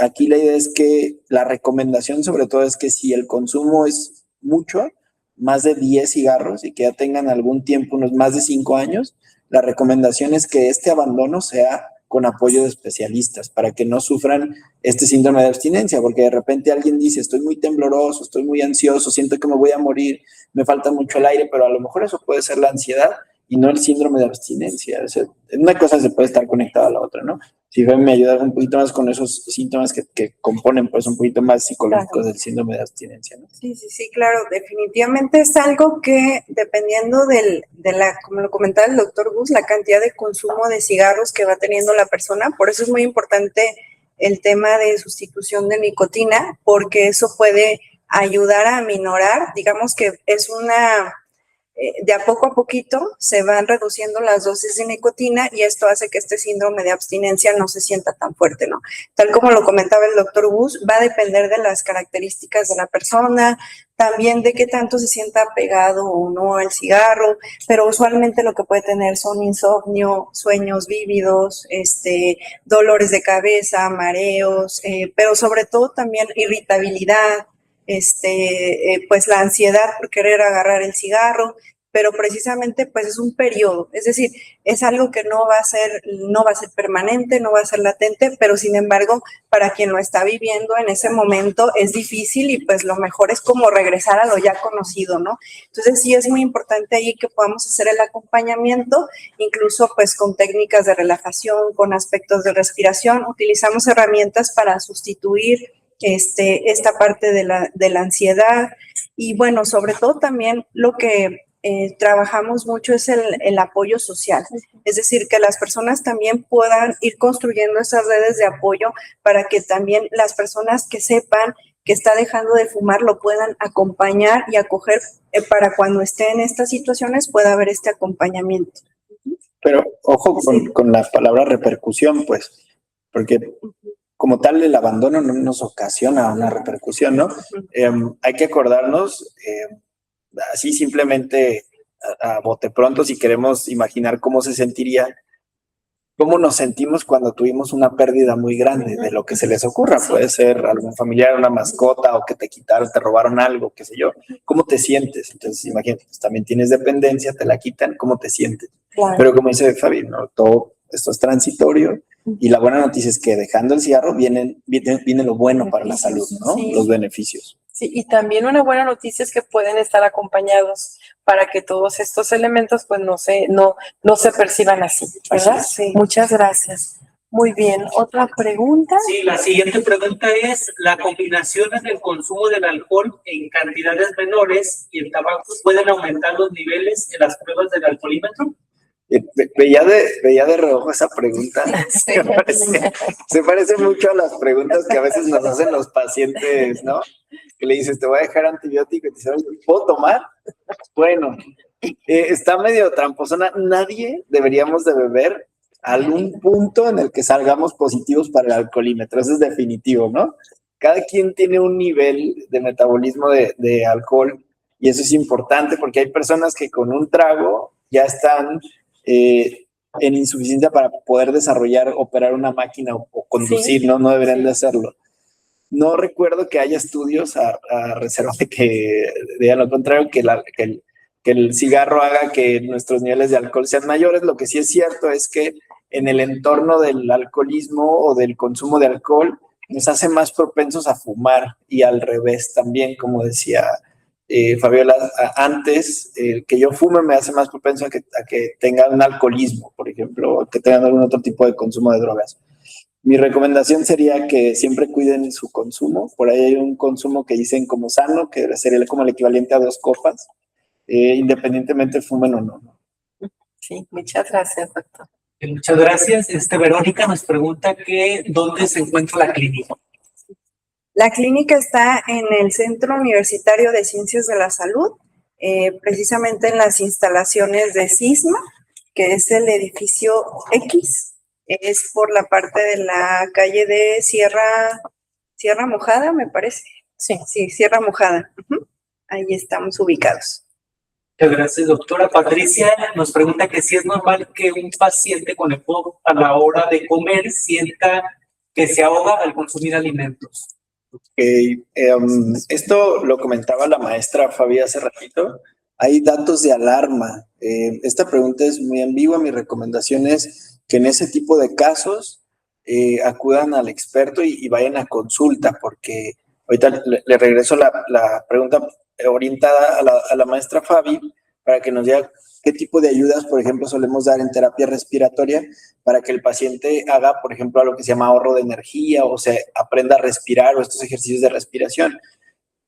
Aquí la idea es que la recomendación sobre todo es que si el consumo es mucho, más de 10 cigarros y que ya tengan algún tiempo, unos más de 5 años, la recomendación es que este abandono sea con apoyo de especialistas para que no sufran este síndrome de abstinencia, porque de repente alguien dice, estoy muy tembloroso, estoy muy ansioso, siento que me voy a morir, me falta mucho el aire, pero a lo mejor eso puede ser la ansiedad y no el síndrome de abstinencia. O sea, una cosa se puede estar conectada a la otra, ¿no? Si me ayuda un poquito más con esos síntomas que componen pues un poquito más psicológicos del síndrome de abstinencia, ¿no? Sí, claro, definitivamente es algo que dependiendo como lo comentaba el doctor Gus, la cantidad de consumo de cigarros que va teniendo la persona, por eso es muy importante el tema de sustitución de nicotina, porque eso puede ayudar a aminorar, digamos que es de a poquito se van reduciendo las dosis de nicotina y esto hace que este síndrome de abstinencia no se sienta tan fuerte, ¿no? Tal como lo comentaba el doctor Gus, va a depender de las características de la persona, también de qué tanto se sienta apegado o no al cigarro, pero usualmente lo que puede tener son insomnio, sueños vívidos, dolores de cabeza, mareos, pero sobre todo también irritabilidad, pues la ansiedad por querer agarrar el cigarro, pero precisamente pues es un periodo, es decir, es algo que no va a ser permanente, no va a ser latente, pero sin embargo, para quien lo está viviendo en ese momento es difícil y pues lo mejor es como regresar a lo ya conocido, ¿no? Entonces sí es muy importante ahí que podamos hacer el acompañamiento, incluso pues con técnicas de relajación, con aspectos de respiración, utilizamos herramientas para sustituir esta parte de la ansiedad y bueno, sobre todo también lo que trabajamos mucho es el apoyo social, es decir, que las personas también puedan ir construyendo esas redes de apoyo para que también las personas que sepan que está dejando de fumar lo puedan acompañar y acoger para cuando esté en estas situaciones pueda haber este acompañamiento. Pero ojo con la palabra repercusión, pues, porque como tal el abandono no nos ocasiona una repercusión, ¿no? Hay que acordarnos, así simplemente a bote pronto, si queremos imaginar cómo se sentiría, cómo nos sentimos cuando tuvimos una pérdida muy grande de lo que se les ocurra. Puede ser algún familiar, una mascota, o que te quitaron, te robaron algo, qué sé yo. ¿Cómo te sientes? Entonces, imagínate, pues, también tienes dependencia, te la quitan, ¿cómo te sientes? Claro. Pero como dice Fabi, ¿no? Todo esto es transitorio y la buena noticia es que dejando el cigarro viene lo bueno para la salud, ¿no? Sí. Los beneficios. Sí, y también una buena noticia es que pueden estar acompañados para que todos estos elementos pues no se perciban así, ¿verdad? Sí. Muchas gracias. Muy bien, ¿otra pregunta? Sí, la siguiente pregunta es, ¿la combinación del consumo del alcohol en cantidades menores y el tabaco pueden aumentar los niveles en las pruebas del alcoholímetro? Veía de reojo esa pregunta. Se parece mucho a las preguntas que a veces nos hacen los pacientes, ¿no? Que le dices, te voy a dejar antibiótico y te dicen, ¿puedo tomar? Bueno, está medio tramposona. Nadie deberíamos de beber a algún punto en el que salgamos positivos para el alcoholímetro. Eso es definitivo, ¿no? Cada quien tiene un nivel de metabolismo de alcohol y eso es importante porque hay personas que con un trago ya están en insuficiencia para poder desarrollar, operar una máquina o conducir, sí. No deberían de hacerlo. No recuerdo que haya estudios a reserva de que digan lo contrario, que el cigarro haga que nuestros niveles de alcohol sean mayores. Lo que sí es cierto es que en el entorno del alcoholismo o del consumo de alcohol nos hace más propensos a fumar y al revés también, como decía Fabiola antes, que yo fume me hace más propenso a que tenga un alcoholismo, por ejemplo, que tengan algún otro tipo de consumo de drogas. Mi recomendación sería que siempre cuiden su consumo. Por ahí hay un consumo que dicen como sano, que sería como el equivalente a 2 copas, independientemente fumen o no. Sí, muchas gracias, doctor. Muchas gracias. Verónica nos pregunta que ¿dónde se encuentra la clínica? La clínica está en el Centro Universitario de Ciencias de la Salud, precisamente en las instalaciones de CISMA, que es el edificio X. Es por la parte de la calle de Sierra Mojada, me parece. Sí, Sierra Mojada. Ahí estamos ubicados. Muchas gracias, doctora. Patricia nos pregunta que si es normal que un paciente con EPOC a la hora de comer sienta que se ahoga al consumir alimentos. Esto lo comentaba la maestra Fabi hace ratito. Hay datos de alarma. Esta pregunta es muy ambigua. Mi recomendación es que en ese tipo de casos acudan al experto y vayan a consulta, porque ahorita le regreso la pregunta orientada a la maestra Fabi para que nos diga qué tipo de ayudas, por ejemplo, solemos dar en terapia respiratoria para que el paciente haga, por ejemplo, algo que se llama ahorro de energía o se aprenda a respirar o estos ejercicios de respiración.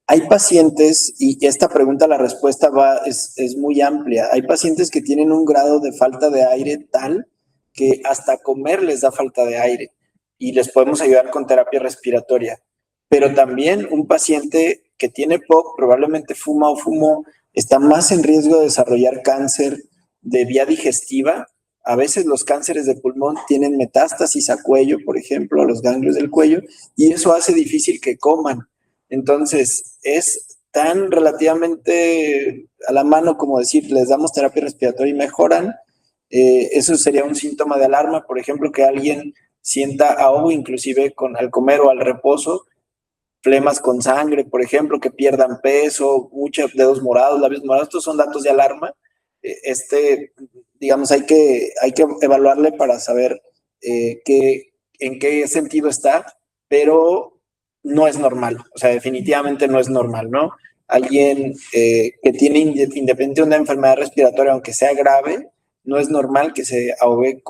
Hay pacientes, y esta pregunta, la respuesta es muy amplia, hay pacientes que tienen un grado de falta de aire tal que hasta comer les da falta de aire y les podemos ayudar con terapia respiratoria. Pero también un paciente que tiene POC, probablemente fuma o fumó, está más en riesgo de desarrollar cáncer de vía digestiva. A veces los cánceres de pulmón tienen metástasis a cuello, por ejemplo, a los ganglios del cuello, y eso hace difícil que coman. Entonces, es tan relativamente a la mano como decir, les damos terapia respiratoria y mejoran. Eso sería un síntoma de alarma, por ejemplo, que alguien sienta ahogo inclusive al comer o al reposo, flemas con sangre, por ejemplo, que pierdan peso, muchos dedos morados, labios morados. Estos son datos de alarma. Digamos, hay que evaluarle para saber en qué sentido está, pero no es normal, o sea, definitivamente no es normal, ¿no? Alguien que tiene independiente de una enfermedad respiratoria, aunque sea grave, no es normal que se ahogue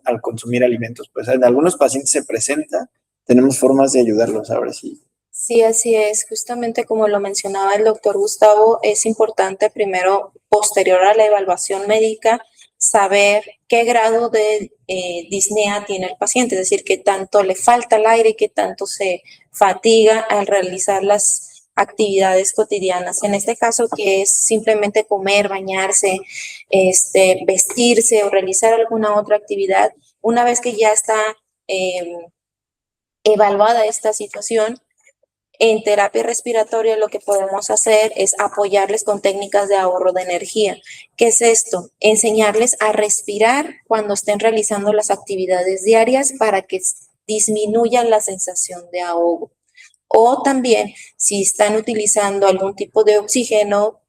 al consumir alimentos. Pues en algunos pacientes se presenta, tenemos formas de ayudarlos ahora sí. Sí, así es. Justamente como lo mencionaba el doctor Gustavo, es importante primero, posterior a la evaluación médica, saber qué grado de disnea tiene el paciente, es decir, qué tanto le falta el aire, qué tanto se fatiga al realizar las actividades cotidianas. En este caso, que es simplemente comer, bañarse, vestirse o realizar alguna otra actividad, una vez que ya está evaluada esta situación, en terapia respiratoria lo que podemos hacer es apoyarles con técnicas de ahorro de energía. ¿Qué es esto? Enseñarles a respirar cuando estén realizando las actividades diarias para que disminuyan la sensación de ahogo. O también, si están utilizando algún tipo de oxígeno,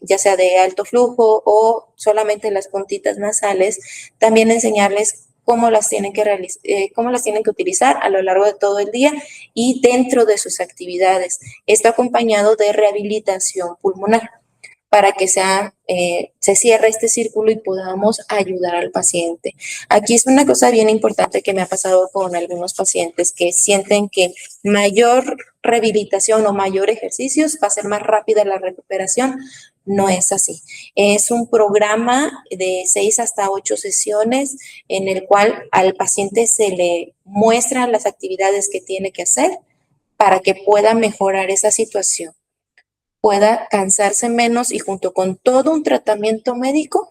ya sea de alto flujo o solamente las puntitas nasales, también enseñarles cómo las tienen que utilizar a lo largo de todo el día y dentro de sus actividades. Esto acompañado de rehabilitación pulmonar para que se cierre este círculo y podamos ayudar al paciente. Aquí es una cosa bien importante que me ha pasado con algunos pacientes que sienten que mayor rehabilitación o mayor ejercicios va a ser más rápida la recuperación. No es así. Es un programa de 6 hasta 8 sesiones en el cual al paciente se le muestran las actividades que tiene que hacer para que pueda mejorar esa situación, pueda cansarse menos y junto con todo un tratamiento médico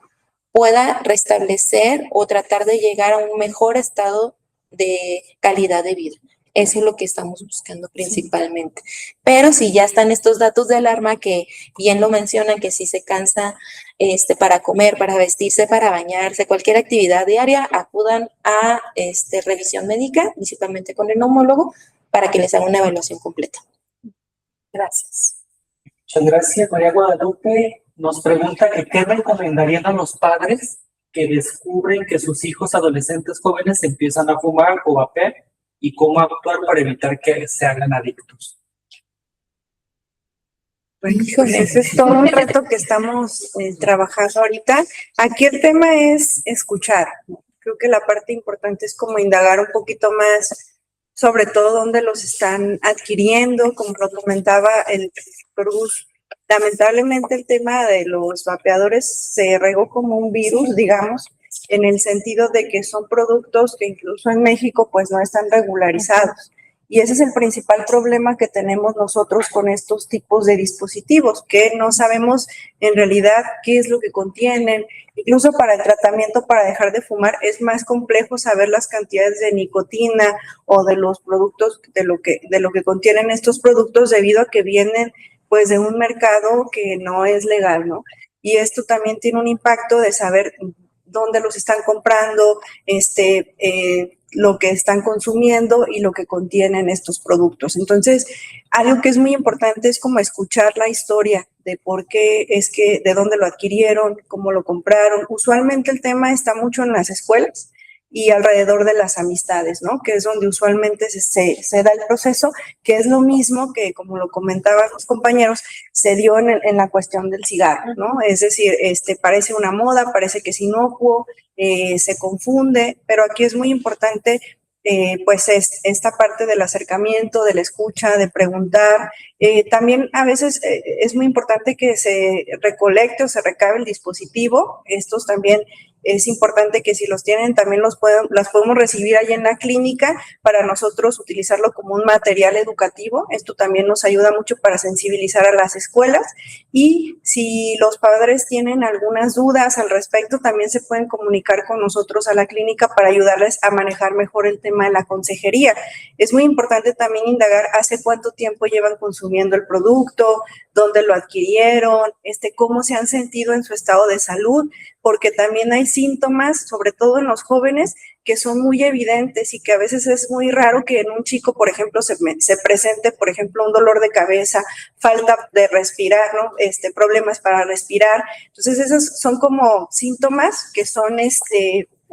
pueda restablecer o tratar de llegar a un mejor estado de calidad de vida. Eso es lo que estamos buscando principalmente. Pero si ya están estos datos de alarma que bien lo mencionan, que si se cansa para comer, para vestirse, para bañarse, cualquier actividad diaria, acudan a revisión médica, principalmente con el neumólogo, para que les haga una evaluación completa. Gracias. Muchas gracias. María Guadalupe nos pregunta que qué recomendarían a los padres que descubren que sus hijos adolescentes jóvenes empiezan a fumar o vapear y cómo actuar para evitar que se hagan adictos. Bueno, pues ese es todo un reto que estamos trabajando ahorita. Aquí el tema es escuchar, ¿no? Creo que la parte importante es como indagar un poquito más, sobre todo dónde los están adquiriendo, como lo comentaba el doctor Gus. Lamentablemente el tema de los vapeadores se regó como un virus, digamos, en el sentido de que son productos que incluso en México pues no están regularizados. Y ese es el principal problema que tenemos nosotros con estos tipos de dispositivos, que no sabemos en realidad qué es lo que contienen. Incluso para el tratamiento para dejar de fumar es más complejo saber las cantidades de nicotina o de los productos, de lo que contienen estos productos, debido a que vienen pues de un mercado que no es legal, ¿no? Y esto también tiene un impacto de saber dónde los están comprando, lo que están consumiendo y lo que contienen estos productos. Entonces, algo que es muy importante es como escuchar la historia de por qué es que, de dónde lo adquirieron, cómo lo compraron. Usualmente el tema está mucho en las escuelas y alrededor de las amistades, ¿no? Que es donde usualmente se da el proceso, que es lo mismo que, como lo comentaban los compañeros, se dio en la cuestión del cigarro, ¿no? Es decir, parece una moda, parece que es inocuo, se confunde, pero aquí es muy importante pues esta parte del acercamiento, de la escucha, de preguntar. También a veces es muy importante que se recolecte o se recabe el dispositivo. Estos también es importante que si los tienen también las podemos recibir ahí en la clínica para nosotros utilizarlo como un material educativo. Esto también nos ayuda mucho para sensibilizar a las escuelas, y si los padres tienen algunas dudas al respecto, también se pueden comunicar con nosotros a la clínica para ayudarles a manejar mejor el tema de la consejería. Es muy importante también indagar hace cuánto tiempo llevan consumiendo el producto, dónde lo adquirieron, cómo se han sentido en su estado de salud, porque también hay síntomas, sobre todo en los jóvenes, que son muy evidentes y que a veces es muy raro que en un chico, por ejemplo, se presente, por ejemplo, un dolor de cabeza, falta de respirar, ¿no? Problemas para respirar. Entonces, esos son como síntomas que son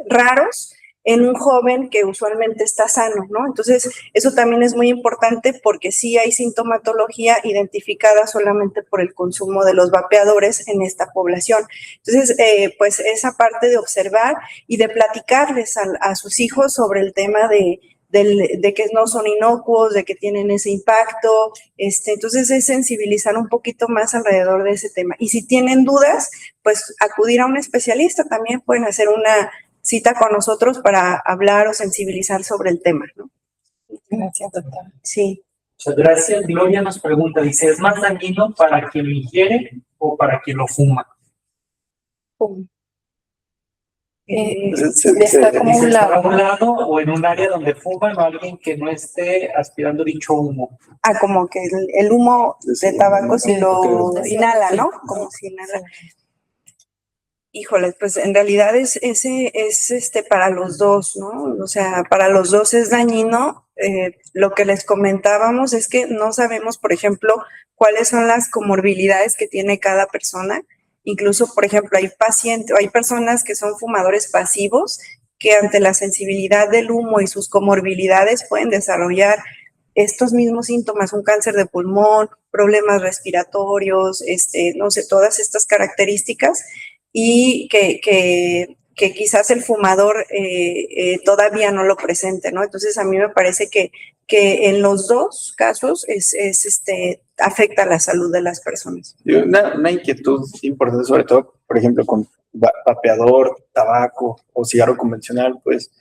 raros en un joven que usualmente está sano, ¿no? Entonces, eso también es muy importante porque sí hay sintomatología identificada solamente por el consumo de los vapeadores en esta población. Entonces, pues esa parte de observar y de platicarles a sus hijos sobre el tema de que no son inocuos, de que tienen ese impacto, entonces es sensibilizar un poquito más alrededor de ese tema. Y si tienen dudas, pues acudir a un especialista, también pueden hacer una cita con nosotros para hablar o sensibilizar sobre el tema, ¿no? Gracias, doctora. Sí. Muchas gracias. Gloria nos pregunta, dice, ¿es más dañino para quien lo ingiere o para quien lo fuma? Está como Dice, un ¿está a lado. un lado o en un área donde fuman o alguien que no esté aspirando dicho humo? Como que el humo de tabaco si lo Sí. inhala, ¿no? Como si inhala. Híjole, pues en realidad es para los dos, ¿no? O sea, para los dos es dañino. Lo que les comentábamos es que no sabemos, por ejemplo, cuáles son las comorbilidades que tiene cada persona. Incluso, por ejemplo, hay personas que son fumadores pasivos que ante la sensibilidad del humo y sus comorbilidades pueden desarrollar estos mismos síntomas, un cáncer de pulmón, problemas respiratorios, no sé, todas estas características, y que quizás el fumador todavía no lo presente, ¿no? Entonces a mí me parece que en los dos casos es afecta la salud de las personas. Una inquietud importante, sobre todo, por ejemplo, con vapeador, tabaco o cigarro convencional, pues,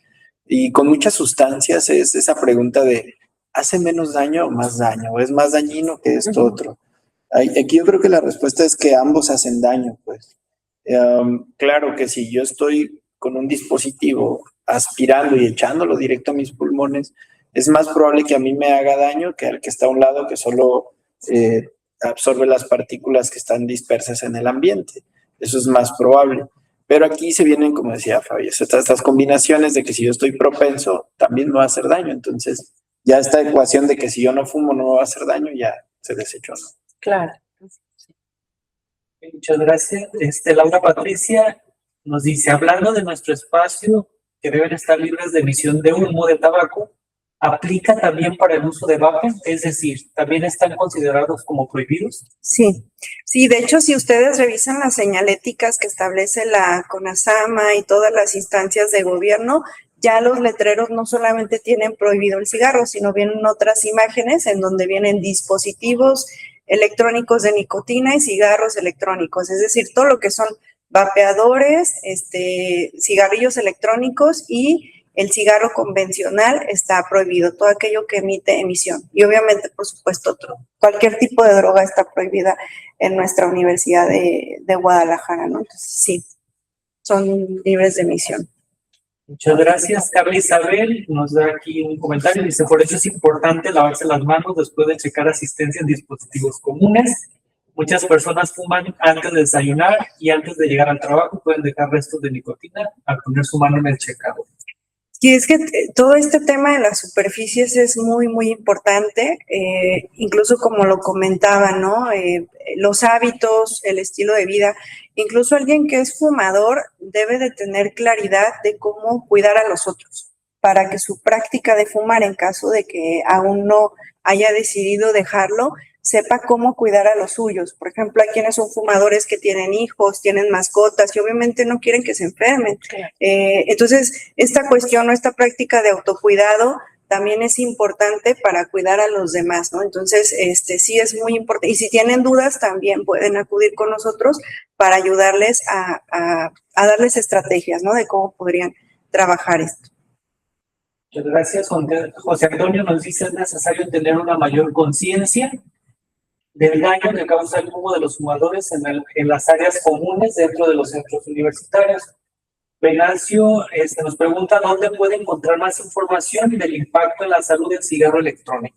y con muchas sustancias, es esa pregunta de, ¿hace menos daño o más daño? ¿O es más dañino que esto otro? Aquí yo creo que la respuesta es que ambos hacen daño, pues. Claro que si yo estoy con un dispositivo aspirando y echándolo directo a mis pulmones, es más probable que a mí me haga daño que al que está a un lado que solo absorbe las partículas que están dispersas en el ambiente. Eso es más probable. Pero aquí se vienen, como decía Fabi, estas combinaciones de que si yo estoy propenso, también me va a hacer daño. Entonces, ya esta ecuación de que si yo no fumo no me va a hacer daño, ya se desechó, ¿no? Claro. Muchas gracias. Laura Patricia nos dice, hablando de nuestro espacio, que deben estar libres de emisión de humo de tabaco, ¿aplica también para el uso de vape? Es decir, ¿también están considerados como prohibidos? Sí, sí, de hecho, si ustedes revisan las señaléticas que establece la CONASAMA y todas las instancias de gobierno, ya los letreros no solamente tienen prohibido el cigarro, sino vienen otras imágenes en donde vienen dispositivos electrónicos de nicotina y cigarros electrónicos, es decir, todo lo que son vapeadores, cigarrillos electrónicos y el cigarro convencional está prohibido, todo aquello que emite emisión. Y obviamente, por supuesto, cualquier tipo de droga está prohibida en nuestra Universidad de Guadalajara, ¿no? Entonces, sí, son libres de emisión. Muchas gracias. Carla Isabel nos da aquí un comentario. Dice, por eso es importante lavarse las manos después de checar asistencia en dispositivos comunes. Muchas personas fuman antes de desayunar y antes de llegar al trabajo pueden dejar restos de nicotina al poner su mano en el checador. Y es que todo este tema de las superficies es muy, muy importante, incluso como lo comentaba, ¿no? Los hábitos, el estilo de vida, incluso alguien que es fumador debe de tener claridad de cómo cuidar a los otros para que su práctica de fumar, en caso de que aún no haya decidido dejarlo, sepa cómo cuidar a los suyos. Por ejemplo, hay quienes son fumadores que tienen hijos, tienen mascotas y obviamente no quieren que se enfermen. Claro. Entonces, esta cuestión o esta práctica de autocuidado también es importante para cuidar a los demás, ¿no? Entonces, sí es muy importante. Y si tienen dudas, también pueden acudir con nosotros para ayudarles a darles estrategias, ¿no? De cómo podrían trabajar esto. Muchas gracias. José Antonio nos dice, es necesario tener una mayor conciencia del daño que causa el humo de los fumadores en las áreas comunes dentro de los centros universitarios. Venancio nos pregunta dónde puede encontrar más información del impacto en la salud del cigarro electrónico.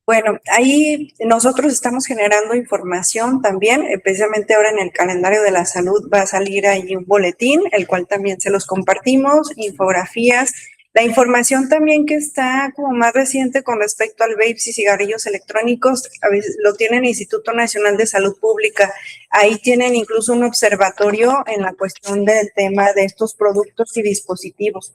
Bueno, ahí nosotros estamos generando información también, precisamente ahora en el calendario de la salud va a salir ahí un boletín, el cual también se los compartimos, infografías. La información también que está como más reciente con respecto al vapes y cigarrillos electrónicos, a veces lo tiene el Instituto Nacional de Salud Pública. Ahí tienen incluso un observatorio en la cuestión del tema de estos productos y dispositivos.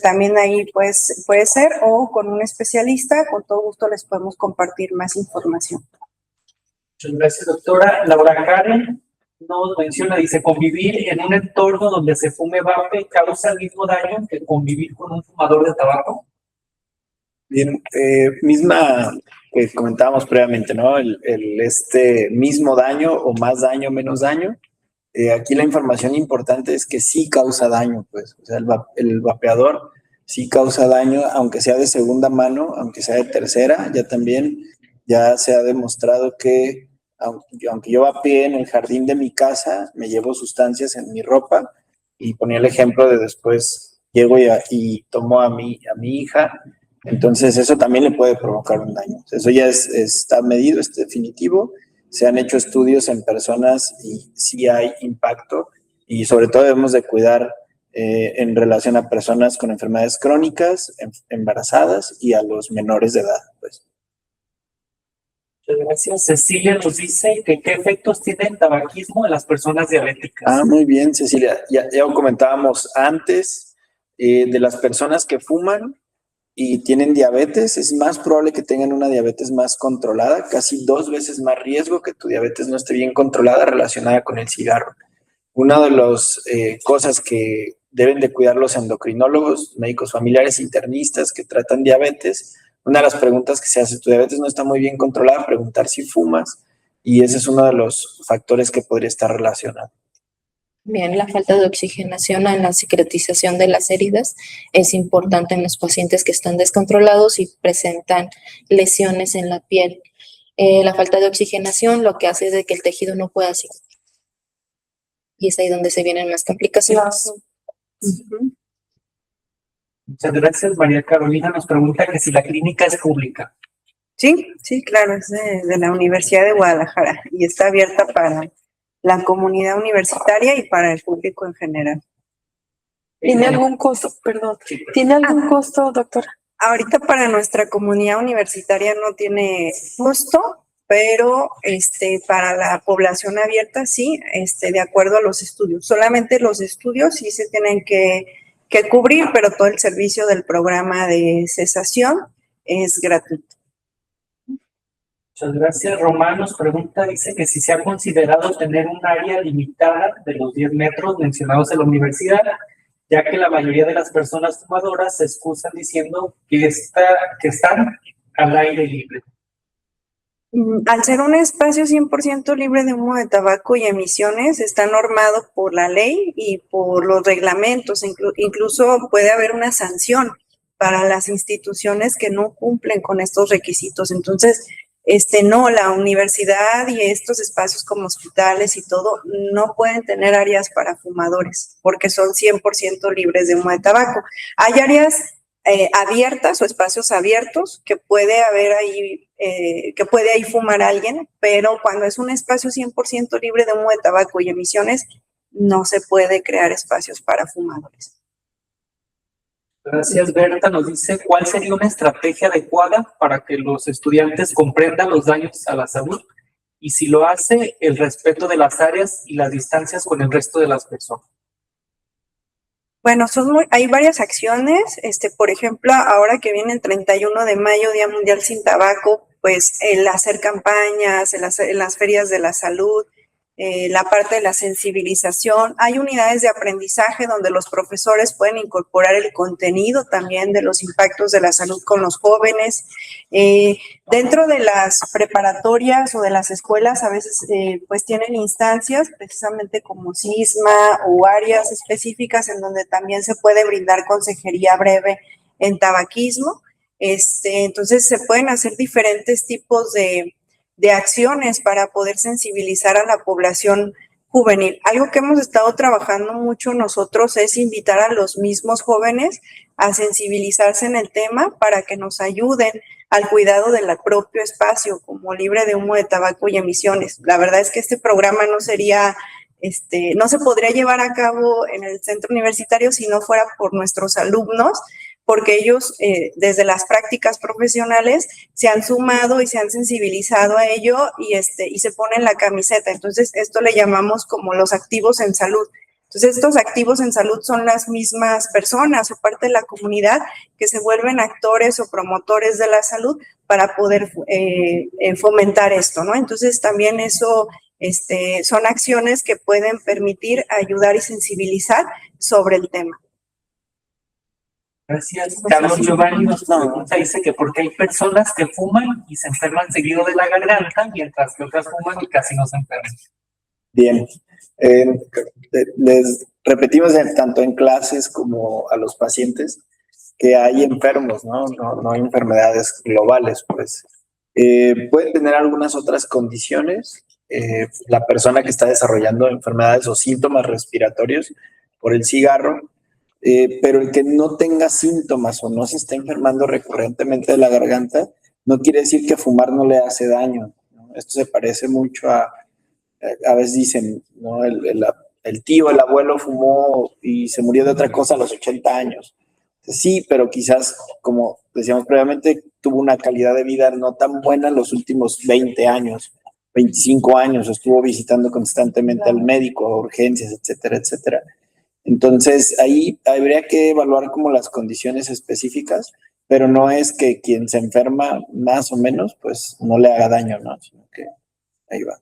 También ahí pues, puede ser, o con un especialista, con todo gusto les podemos compartir más información. Muchas gracias, doctora. Laura Karen nos menciona, dice, convivir en un entorno donde se fume vape causa el mismo daño que convivir con un fumador de tabaco. Bien, misma que comentábamos previamente, ¿no? Mismo daño o más daño, menos daño. Aquí la información importante es que sí causa daño, pues, o sea, el vapeador sí causa daño, aunque sea de segunda mano, aunque sea de tercera, ya se ha demostrado que aunque yo vapeé en el jardín de mi casa, me llevo sustancias en mi ropa, y ponía el ejemplo de después llego y tomo a mi hija, entonces eso también le puede provocar un daño. Eso ya está medido, es definitivo. Se han hecho estudios en personas y sí hay impacto, y sobre todo debemos de cuidar en relación a personas con enfermedades crónicas, embarazadas y a los menores de edad, pues. Muchas gracias. Cecilia nos dice que qué efectos tiene el tabaquismo en las personas diabéticas. Muy bien, Cecilia. Ya lo comentábamos antes, de las personas que fuman y tienen diabetes, es más probable que tengan una diabetes más controlada, casi 2 veces más riesgo que tu diabetes no esté bien controlada relacionada con el cigarro. Una de las cosas que deben de cuidar los endocrinólogos, médicos familiares, internistas que tratan diabetes, una de las preguntas que se hace, tu diabetes no está muy bien controlada, preguntar si fumas, y ese es uno de los factores que podría estar relacionado. Bien, la falta de oxigenación en la cicatrización de las heridas es importante en los pacientes que están descontrolados y presentan lesiones en la piel. La falta de oxigenación lo que hace es de que el tejido no pueda cicatrizar. Y es ahí donde se vienen más complicaciones. Muchas gracias. María Carolina nos pregunta que si la clínica es pública. Sí, sí, claro, es de la Universidad de Guadalajara y está abierta para la comunidad universitaria y para el público en general. ¿Tiene algún costo? Perdón. ¿Tiene algún costo, doctora? Ahorita para nuestra comunidad universitaria no tiene costo, pero para la población abierta sí, de acuerdo a los estudios. Solamente los estudios sí se tienen que cubrir, pero todo el servicio del programa de cesación es gratuito. Muchas gracias. Román nos pregunta, dice que si se ha considerado tener un área limitada de los 10 metros mencionados en la universidad, ya que la mayoría de las personas fumadoras se excusan diciendo que están al aire libre. Al ser un espacio 100% libre de humo de tabaco y emisiones, está normado por la ley y por los reglamentos. Incluso puede haber una sanción para las instituciones que no cumplen con estos requisitos. Entonces, no, la universidad y estos espacios como hospitales y todo no pueden tener áreas para fumadores porque son 100% libres de humo de tabaco. Hay áreas abiertas o espacios abiertos que puede haber ahí, que puede ahí fumar alguien, pero cuando es un espacio 100% libre de humo de tabaco y emisiones, no se puede crear espacios para fumadores. Gracias, Berta. Nos dice, ¿cuál sería una estrategia adecuada para que los estudiantes comprendan los daños a la salud? Y si lo hace, el respeto de las áreas y las distancias con el resto de las personas. Bueno, hay varias acciones. Por ejemplo, ahora que viene el 31 de mayo, Día Mundial Sin Tabaco, pues el hacer campañas en las ferias de la salud, la parte de la sensibilización. Hay unidades de aprendizaje donde los profesores pueden incorporar el contenido también de los impactos de la salud con los jóvenes. Dentro de las preparatorias o de las escuelas a veces pues tienen instancias precisamente como CISMA o áreas específicas en donde también se puede brindar consejería breve en tabaquismo. Entonces se pueden hacer diferentes tipos de acciones para poder sensibilizar a la población juvenil. Algo que hemos estado trabajando mucho nosotros es invitar a los mismos jóvenes a sensibilizarse en el tema para que nos ayuden al cuidado del propio espacio como libre de humo de tabaco y emisiones. La verdad es que este programa no sería, no se podría llevar a cabo en el centro universitario si no fuera por nuestros alumnos, porque ellos desde las prácticas profesionales se han sumado y se han sensibilizado a ello y se ponen la camiseta. Entonces, esto le llamamos como los activos en salud. Entonces, estos activos en salud son las mismas personas o parte de la comunidad que se vuelven actores o promotores de la salud para poder fomentar esto, ¿no? Entonces, también eso son acciones que pueden permitir ayudar y sensibilizar sobre el tema. Gracias. Carlos Giovanni nos pregunta, dice que porque hay personas que fuman y se enferman seguido de la garganta, mientras que otras fuman y casi no se enferman. Bien. Les repetimos tanto en clases como a los pacientes que hay enfermos, no hay enfermedades globales, pues. Pueden tener algunas otras condiciones. La persona que está desarrollando enfermedades o síntomas respiratorios por el cigarro, pero el que no tenga síntomas o no se esté enfermando recurrentemente de la garganta, no quiere decir que fumar no le hace daño, ¿no? Esto se parece mucho a veces dicen, ¿no? El tío, el abuelo fumó y se murió de otra cosa a los 80 años. Sí, pero quizás, como decíamos previamente, tuvo una calidad de vida no tan buena los últimos 20 años, 25 años, estuvo visitando constantemente al médico, a urgencias, etcétera, etcétera. Entonces, ahí habría que evaluar como las condiciones específicas, pero no es que quien se enferma más o menos, pues no le haga daño, ¿no? Sino que ahí va.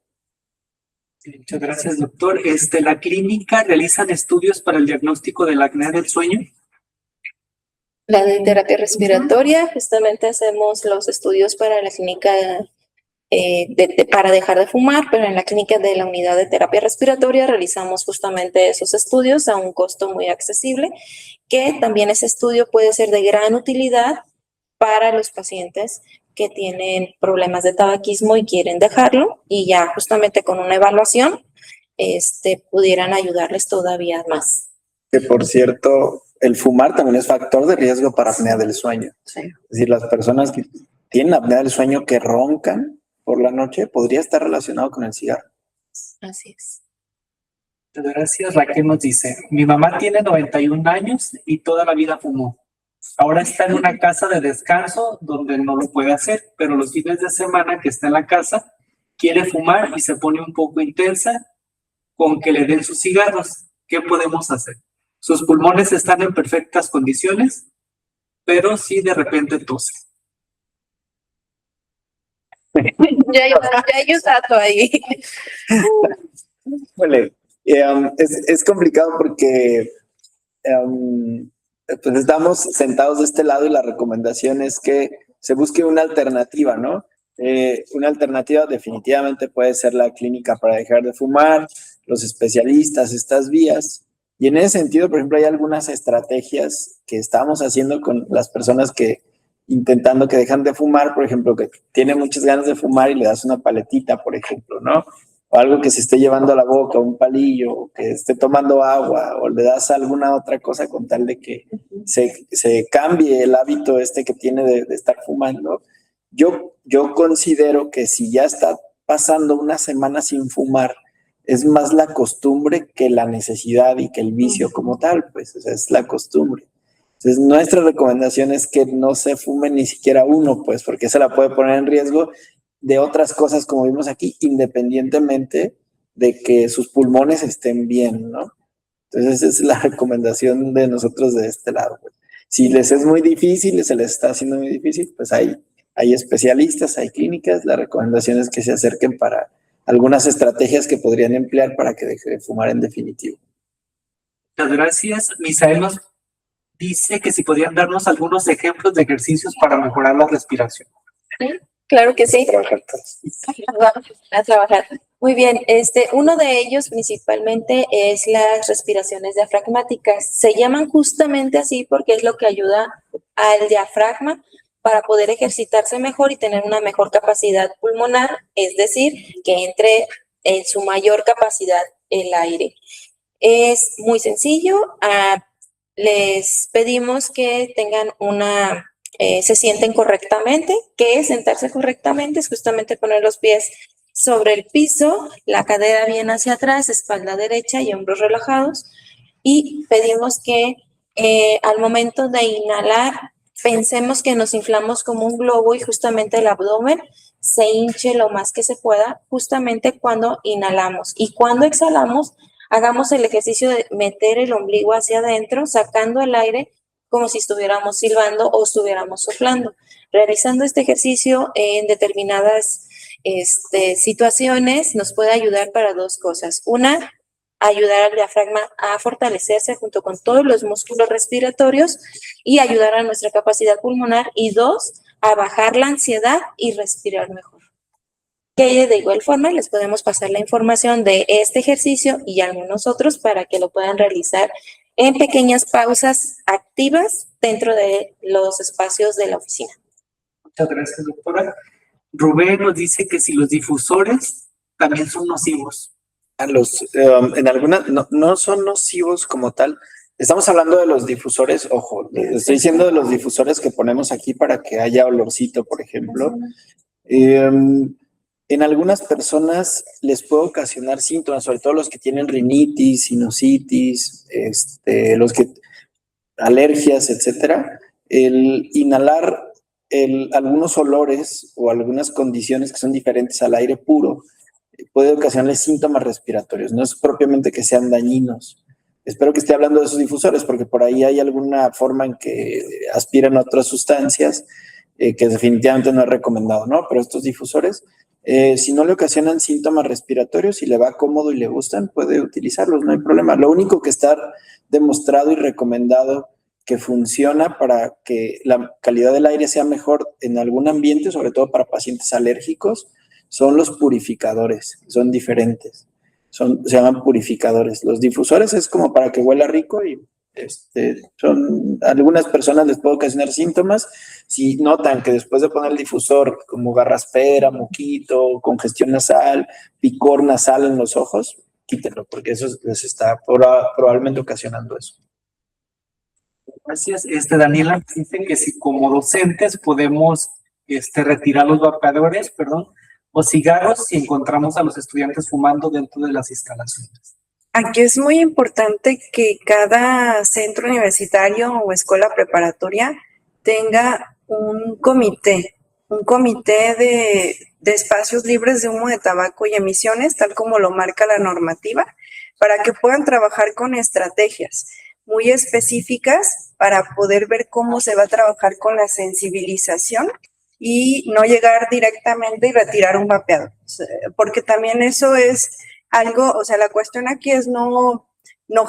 Muchas gracias, doctor. ¿La clínica realizan estudios para el diagnóstico de la apnea del sueño? La de terapia respiratoria, justamente hacemos los estudios para la clínica para dejar de fumar, pero en la clínica de la unidad de terapia respiratoria realizamos justamente esos estudios a un costo muy accesible, que también ese estudio puede ser de gran utilidad para los pacientes que tienen problemas de tabaquismo y quieren dejarlo, y ya justamente con una evaluación pudieran ayudarles todavía más. Que por cierto, el fumar también es factor de riesgo para apnea del sueño. Sí. Es decir, las personas que tienen apnea del sueño que roncan por la noche podría estar relacionado con el cigarro. Así es. Muchas gracias. Raquel nos dice, mi mamá tiene 91 años y toda la vida fumó. Ahora está en una casa de descanso donde no lo puede hacer, pero los fines de semana que está en la casa quiere fumar y se pone un poco intensa con que le den sus cigarros. ¿Qué podemos hacer? Sus pulmones están en perfectas condiciones, pero sí de repente tose. Ya hay un dato ahí. Bueno, es complicado porque pues estamos sentados de este lado y la recomendación es que se busque una alternativa, ¿no? Una alternativa definitivamente puede ser la clínica para dejar de fumar, los especialistas, estas vías. Y en ese sentido, por ejemplo, hay algunas estrategias que estamos haciendo con las personas que intentando que dejan de fumar, por ejemplo, que tienen muchas ganas de fumar y le das una paletita, por ejemplo, ¿no? O algo que se esté llevando a la boca, un palillo, o que esté tomando agua, o le das alguna otra cosa con tal de que se cambie el hábito que tiene de estar fumando. Yo considero que si ya está pasando una semana sin fumar, es más la costumbre que la necesidad y que el vicio como tal, pues, o sea, es la costumbre. Entonces, nuestra recomendación es que no se fume ni siquiera uno, pues, porque se la puede poner en riesgo de otras cosas, como vimos aquí, independientemente de que sus pulmones estén bien, ¿no? Entonces, esa es la recomendación de nosotros de este lado. Pues. Si les es muy difícil, se les está haciendo muy difícil, pues hay especialistas, hay clínicas. La recomendación es que se acerquen para algunas estrategias que podrían emplear para que deje de fumar en definitivo. Muchas gracias. Misael nos dice que si podrían darnos algunos ejemplos de ejercicios para mejorar la respiración. ¿Sí? Claro que sí. Trabajar. A trabajar. Muy bien, uno de ellos principalmente es las respiraciones diafragmáticas. Se llaman justamente así porque es lo que ayuda al diafragma para poder ejercitarse mejor y tener una mejor capacidad pulmonar, es decir, que entre en su mayor capacidad el aire. Es muy sencillo. Les pedimos que tengan se sienten correctamente. ¿Qué es sentarse correctamente? Es justamente poner los pies sobre el piso, la cadera bien hacia atrás, espalda derecha y hombros relajados. Y pedimos que al momento de inhalar, pensemos que nos inflamos como un globo y justamente el abdomen se hinche lo más que se pueda justamente cuando inhalamos. Y cuando exhalamos, hagamos el ejercicio de meter el ombligo hacia adentro, sacando el aire como si estuviéramos silbando o estuviéramos soplando. Realizando este ejercicio en determinadas situaciones nos puede ayudar para dos cosas. Una, ayudar al diafragma a fortalecerse junto con todos los músculos respiratorios y ayudar a nuestra capacidad pulmonar. Y dos, a bajar la ansiedad y respirar mejor. Que de igual forma les podemos pasar la información de este ejercicio y algunos otros para que lo puedan realizar en pequeñas pausas activas dentro de los espacios de la oficina. Muchas gracias, doctora. Rubén nos dice que si los difusores también son nocivos. En algunas no son nocivos como tal. Estamos hablando de los difusores, ojo, estoy diciendo de los difusores que ponemos aquí para que haya olorcito, por ejemplo. En algunas personas les puede ocasionar síntomas, sobre todo los que tienen rinitis, sinusitis, alergias, etcétera. El inhalar algunos olores o algunas condiciones que son diferentes al aire puro puede ocasionarles síntomas respiratorios. No es propiamente que sean dañinos. Espero que esté hablando de esos difusores porque por ahí hay alguna forma en que aspiran a otras sustancias que definitivamente no es recomendado, ¿no? Pero estos difusores, si no le ocasionan síntomas respiratorios y le va cómodo y le gustan, puede utilizarlos, no hay problema. Lo único que está demostrado y recomendado que funciona para que la calidad del aire sea mejor en algún ambiente, sobre todo para pacientes alérgicos, son los purificadores, son diferentes, se llaman purificadores. Los difusores es como para que huela rico y algunas personas les puede ocasionar síntomas si notan que después de poner el difusor como garraspera, moquito, congestión nasal, picor nasal en los ojos, quítenlo porque eso les está probablemente ocasionando eso. Gracias. Daniela dice que si como docentes podemos retirar los vapeadores, o cigarros si encontramos a los estudiantes fumando dentro de las instalaciones. Aquí es muy importante que cada centro universitario o escuela preparatoria tenga un comité de espacios libres de humo de tabaco y emisiones, tal como lo marca la normativa, para que puedan trabajar con estrategias muy específicas para poder ver cómo se va a trabajar con la sensibilización y no llegar directamente y retirar un vapeador, porque también eso es algo, o sea, la cuestión aquí es no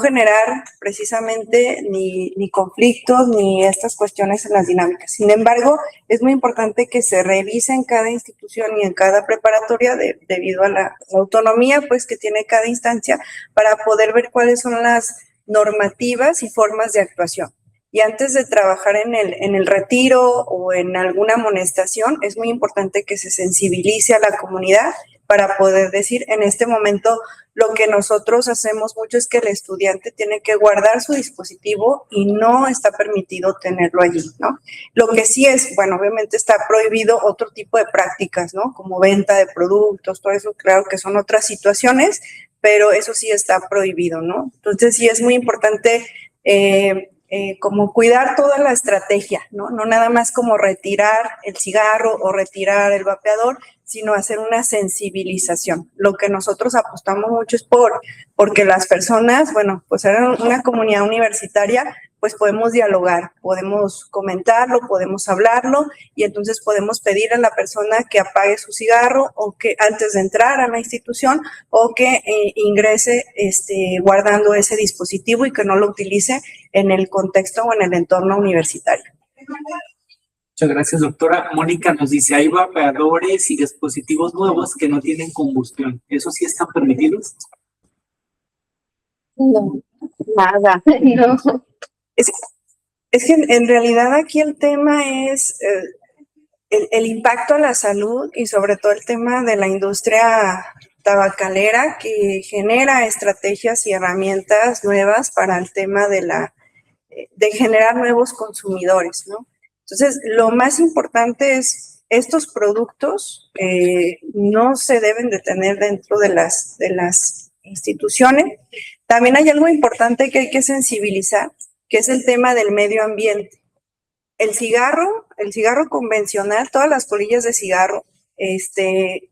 generar precisamente ni conflictos ni estas cuestiones en las dinámicas. Sin embargo, es muy importante que se revise en cada institución y en cada preparatoria debido a la autonomía pues que tiene cada instancia para poder ver cuáles son las normativas y formas de actuación. Y antes de trabajar en el retiro o en alguna amonestación, es muy importante que se sensibilice a la comunidad para poder decir en este momento lo que nosotros hacemos mucho es que el estudiante tiene que guardar su dispositivo y no está permitido tenerlo allí, ¿no? Lo que sí es, bueno, obviamente está prohibido otro tipo de prácticas, ¿no? Como venta de productos, todo eso, claro que son otras situaciones, pero eso sí está prohibido, ¿no? Entonces sí es muy importante como cuidar toda la estrategia, ¿no? No nada más como retirar el cigarro o retirar el vapeador, sino hacer una sensibilización. Lo que nosotros apostamos mucho es porque las personas, bueno, pues en una comunidad universitaria, pues podemos dialogar, podemos comentarlo, podemos hablarlo y entonces podemos pedir a la persona que apague su cigarro o que antes de entrar a la institución o que ingrese guardando ese dispositivo y que no lo utilice en el contexto o en el entorno universitario. Muchas gracias, doctora. Mónica nos dice, hay vapeadores y dispositivos nuevos que no tienen combustión. ¿Esos sí están permitidos? No, nada, no. Es que en realidad aquí el tema es el impacto a la salud y sobre todo el tema de la industria tabacalera que genera estrategias y herramientas nuevas para el tema de generar nuevos consumidores, ¿no? Entonces, lo más importante es estos productos no se deben de tener dentro de las instituciones. También hay algo importante que hay que sensibilizar, que es el tema del medio ambiente. El cigarro convencional, todas las colillas de cigarro,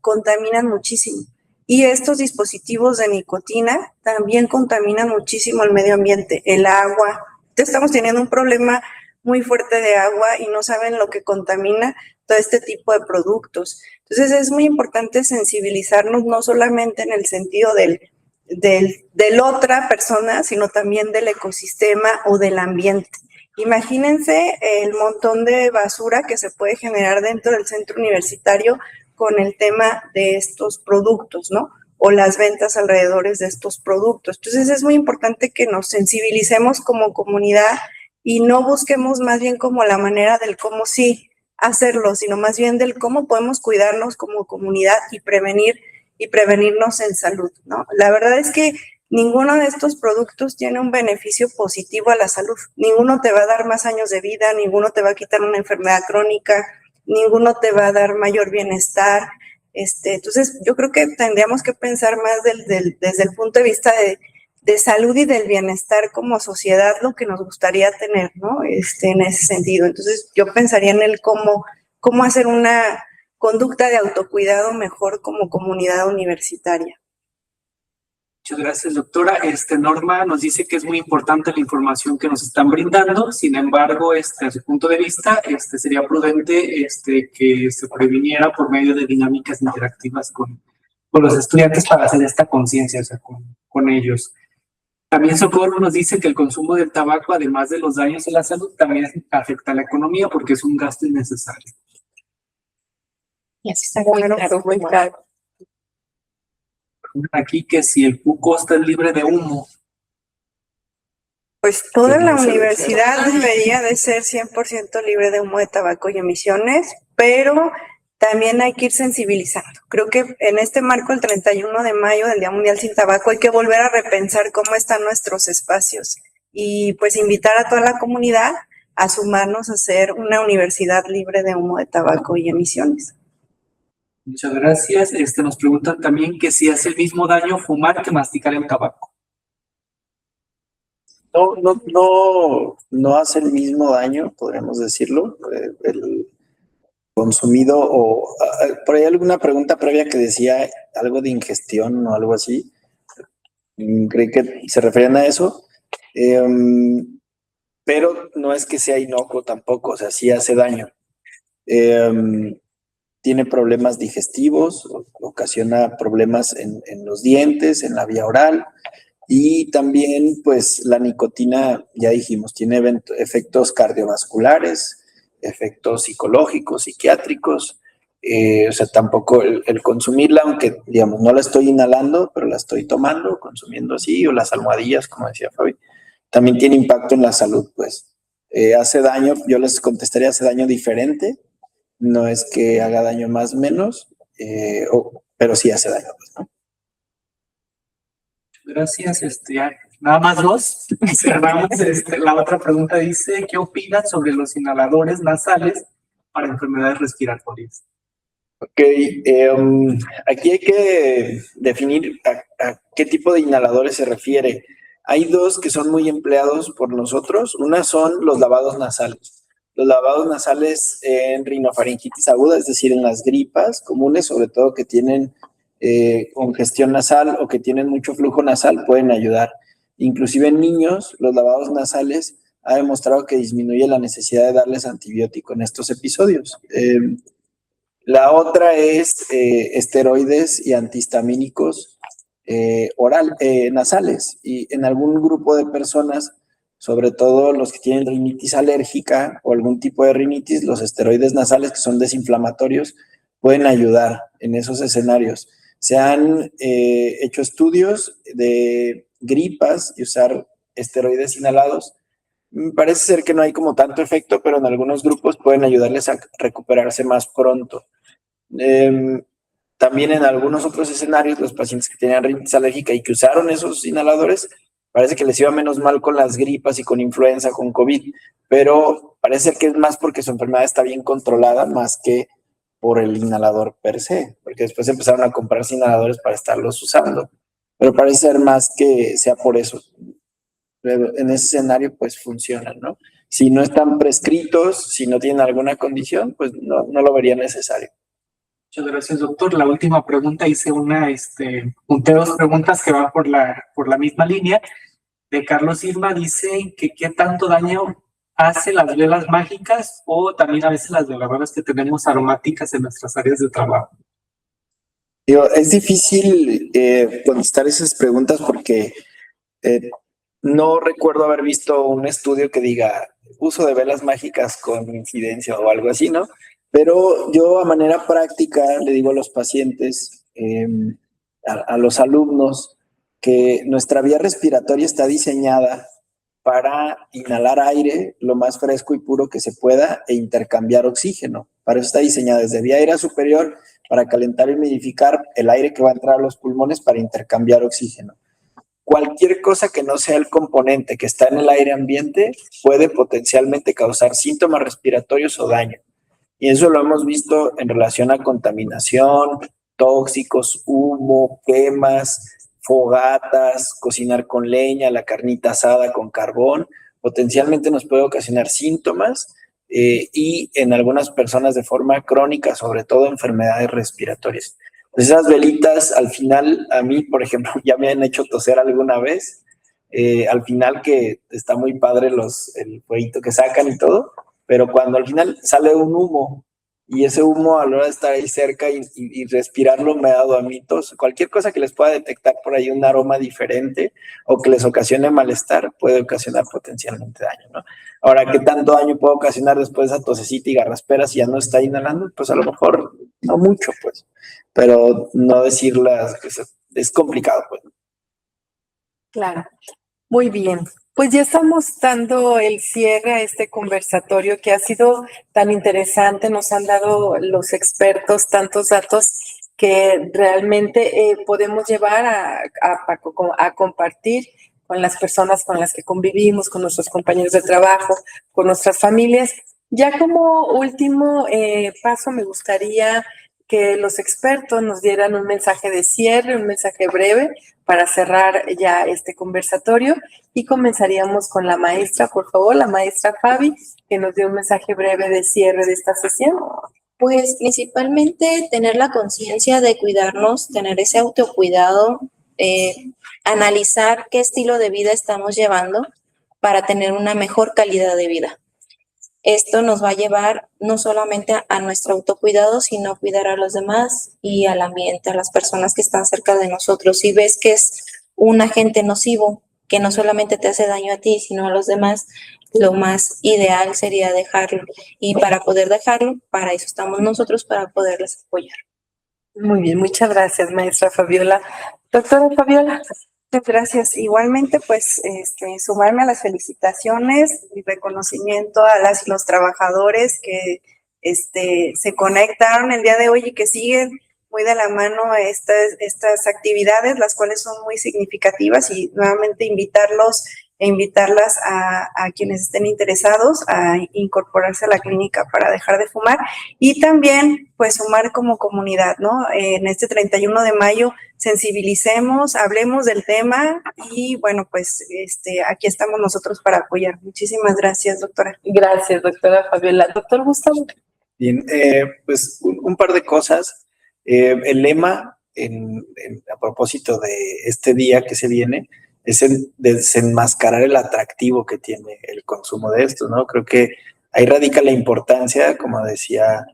contaminan muchísimo. Y estos dispositivos de nicotina también contaminan muchísimo el medio ambiente, el agua. Estamos teniendo un problema muy fuerte de agua y no saben lo que contamina todo este tipo de productos. Entonces es muy importante sensibilizarnos no solamente en el sentido del otra persona, sino también del ecosistema o del ambiente. Imagínense el montón de basura que se puede generar dentro del centro universitario con el tema de estos productos, ¿no? O las ventas alrededor de estos productos. Entonces es muy importante que nos sensibilicemos como comunidad y no busquemos más bien como la manera del cómo sí hacerlo, sino más bien del cómo podemos cuidarnos como comunidad y prevenirnos en salud, ¿no? La verdad es que ninguno de estos productos tiene un beneficio positivo a la salud. Ninguno te va a dar más años de vida, ninguno te va a quitar una enfermedad crónica, ninguno te va a dar mayor bienestar. Entonces, yo creo que tendríamos que pensar más desde el punto de vista de salud y del bienestar como sociedad, lo que nos gustaría tener, ¿no? En ese sentido. Entonces, yo pensaría en el cómo hacer una conducta de autocuidado mejor como comunidad universitaria. Muchas gracias, doctora. Norma nos dice que es muy importante la información que nos están brindando. Sin embargo, a su punto de vista, sería prudente que se previniera por medio de dinámicas interactivas con los estudiantes para hacer esta conciencia, o sea, con ellos. También Socorro nos dice que el consumo del tabaco, además de los daños a la salud, también afecta a la economía porque es un gasto innecesario. Y así está muy caro. Muy caro. Aquí que si el costo es libre de humo, Pues toda la Debería ser universidad debería de ser 100% libre de humo de tabaco y emisiones, pero también hay que ir sensibilizando. Creo que en este marco, el 31 de mayo del Día Mundial Sin Tabaco, hay que volver a repensar cómo están nuestros espacios y pues invitar a toda la comunidad a sumarnos a hacer una universidad libre de humo de tabaco y emisiones. muchas gracias. Nos preguntan también que si hace el mismo daño fumar que masticar el tabaco. No hace el mismo daño, podríamos decirlo, el consumido por ahí alguna pregunta previa que decía algo de ingestión o algo así. Creí que se referían a eso. Pero no es que sea inocuo tampoco, o sea, sí hace daño. Tiene problemas digestivos, ocasiona problemas en los dientes, en la vía oral, y también, pues, la nicotina, ya dijimos, tiene efectos cardiovasculares, efectos psicológicos, psiquiátricos. O sea, tampoco el consumirla, aunque, digamos, no la estoy inhalando, pero la estoy tomando, consumiendo así, o las almohadillas, como decía Fabi, también tiene impacto en la salud, pues. Hace daño, yo les contestaría, hace daño diferente, no es que haga daño más o menos, pero sí hace daño, pues, ¿no? Gracias. Ya, nada más dos. Cerramos. La otra pregunta dice, ¿qué opinas sobre los inhaladores nasales para enfermedades respiratorias? Ok, aquí hay que definir a qué tipo de inhaladores se refiere. Hay dos que son muy empleados por nosotros. Una son los lavados nasales. Los lavados nasales en rinofaringitis aguda, es decir, en las gripas comunes, sobre todo que tienen congestión nasal o que tienen mucho flujo nasal, pueden ayudar. Inclusive en niños, los lavados nasales ha demostrado que disminuye la necesidad de darles antibiótico en estos episodios. La otra es esteroides y antihistamínicos nasales. Y en algún grupo de personas, sobre todo los que tienen rinitis alérgica o algún tipo de rinitis, los esteroides nasales, que son desinflamatorios, pueden ayudar en esos escenarios. Se han hecho estudios de gripas y usar esteroides inhalados. Parece ser que no hay como tanto efecto, pero en algunos grupos pueden ayudarles a recuperarse más pronto. También en algunos otros escenarios, los pacientes que tenían rinitis alérgica y que usaron esos inhaladores, parece que les iba menos mal con las gripas y con influenza, con COVID, pero parece que es más porque su enfermedad está bien controlada, más que por el inhalador per se, porque después empezaron a comprarse inhaladores para estarlos usando, pero parece ser más que sea por eso. Pero en ese escenario, pues funcionan, ¿no? Si no están prescritos, si no tienen alguna condición, pues no lo vería necesario. Muchas gracias, doctor. La última pregunta, hice junté dos preguntas que van por la misma línea. De Carlos Silva dice que qué tanto daño hace las velas mágicas o también a veces las veladoras que tenemos aromáticas en nuestras áreas de trabajo. Es difícil contestar esas preguntas porque no recuerdo haber visto un estudio que diga uso de velas mágicas con incidencia o algo así, ¿no? Pero yo a manera práctica le digo a los pacientes, a los alumnos, que nuestra vía respiratoria está diseñada para inhalar aire lo más fresco y puro que se pueda e intercambiar oxígeno. Para eso está diseñada desde vía aérea superior para calentar y humidificar el aire que va a entrar a los pulmones para intercambiar oxígeno. Cualquier cosa que no sea el componente que está en el aire ambiente puede potencialmente causar síntomas respiratorios o daño. Y eso lo hemos visto en relación a contaminación, tóxicos, humo, quemas, fogatas, cocinar con leña, la carnita asada con carbón. Potencialmente nos puede ocasionar síntomas y en algunas personas de forma crónica, sobre todo enfermedades respiratorias. Pues esas velitas al final, a mí, por ejemplo, ya me han hecho toser alguna vez. Al final que está muy padre el fueguito que sacan y todo, pero cuando al final sale un humo y ese humo a la hora de estar ahí cerca y respirarlo me ha dado a mí tos. Cualquier cosa que les pueda detectar por ahí un aroma diferente o que les ocasione malestar puede ocasionar potencialmente daño, ¿no? Ahora, ¿qué tanto daño puede ocasionar después esa tosecita y garraspera si ya no está inhalando? Pues a lo mejor no mucho, pues, pero no decirlas, es complicado, pues. Claro. Muy bien, pues ya estamos dando el cierre a este conversatorio que ha sido tan interesante. Nos han dado los expertos tantos datos que realmente podemos llevar a compartir con las personas con las que convivimos, con nuestros compañeros de trabajo, con nuestras familias. Ya como último paso, me gustaría que los expertos nos dieran un mensaje de cierre, un mensaje breve para cerrar ya este conversatorio, y comenzaríamos con la maestra, por favor, la maestra Fabi, que nos dé un mensaje breve de cierre de esta sesión. Pues principalmente tener la conciencia de cuidarnos, tener ese autocuidado, analizar qué estilo de vida estamos llevando para tener una mejor calidad de vida. Esto nos va a llevar no solamente a nuestro autocuidado, sino a cuidar a los demás y al ambiente, a las personas que están cerca de nosotros. Si ves que es un agente nocivo, que no solamente te hace daño a ti, sino a los demás, lo más ideal sería dejarlo. Y para poder dejarlo, para eso estamos nosotros, para poderles apoyar. Muy bien, muchas gracias, maestra Fabiola. Doctora Fabiola. Muchas gracias. Igualmente, pues, sumarme a las felicitaciones y reconocimiento a las y los trabajadores que se conectaron el día de hoy y que siguen muy de la mano estas actividades, las cuales son muy significativas, y nuevamente invitarlas a quienes estén interesados a incorporarse a la clínica para dejar de fumar, y también pues sumar como comunidad, ¿no? En este 31 de mayo sensibilicemos, hablemos del tema y bueno, pues aquí estamos nosotros para apoyar. Muchísimas gracias, doctora. Gracias, doctora Fabiola. Doctor Gustavo. Bien, pues un par de cosas. El lema a propósito de este día que se viene es el desenmascarar el atractivo que tiene el consumo de esto, ¿no? Creo que ahí radica la importancia, como decía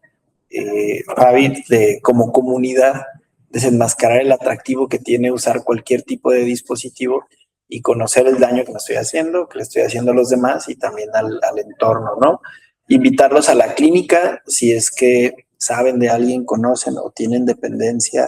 Fabi, de como comunidad desenmascarar el atractivo que tiene usar cualquier tipo de dispositivo y conocer el daño que me estoy haciendo, que le estoy haciendo a los demás y también al entorno, ¿no? Invitarlos a la clínica si es que saben de alguien, conocen o tienen dependencia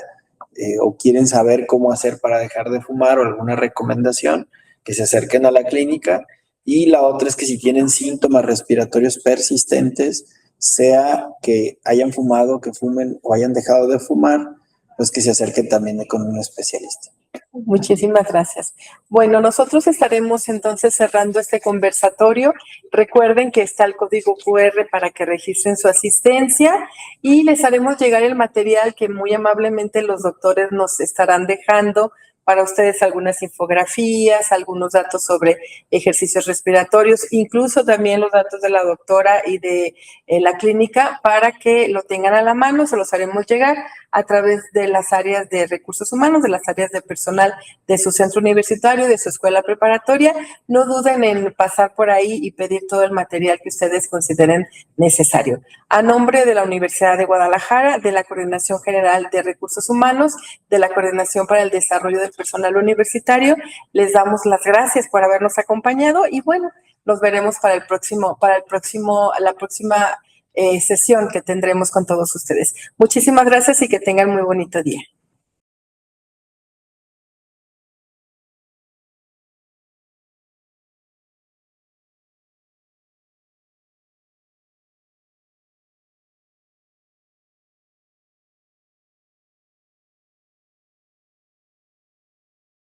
o quieren saber cómo hacer para dejar de fumar o alguna recomendación, que se acerquen a la clínica. Y la otra es que si tienen síntomas respiratorios persistentes, sea que hayan fumado, que fumen o hayan dejado de fumar, pues que se acerquen también con un especialista. Muchísimas gracias. Bueno, nosotros estaremos entonces cerrando este conversatorio. Recuerden que está el código QR para que registren su asistencia y les haremos llegar el material que muy amablemente los doctores nos estarán dejando para ustedes, algunas infografías, algunos datos sobre ejercicios respiratorios, incluso también los datos de la doctora y de la clínica para que lo tengan a la mano. Se los haremos llegar a través de las áreas de recursos humanos, de las áreas de personal de su centro universitario, de su escuela preparatoria. No duden en pasar por ahí y pedir todo el material que ustedes consideren necesario. A nombre de la Universidad de Guadalajara, de la Coordinación General de Recursos Humanos, de la Coordinación para el Desarrollo del Personal Universitario, les damos las gracias por habernos acompañado y bueno, nos veremos para la próxima sesión que tendremos con todos ustedes. Muchísimas gracias y que tengan muy bonito día.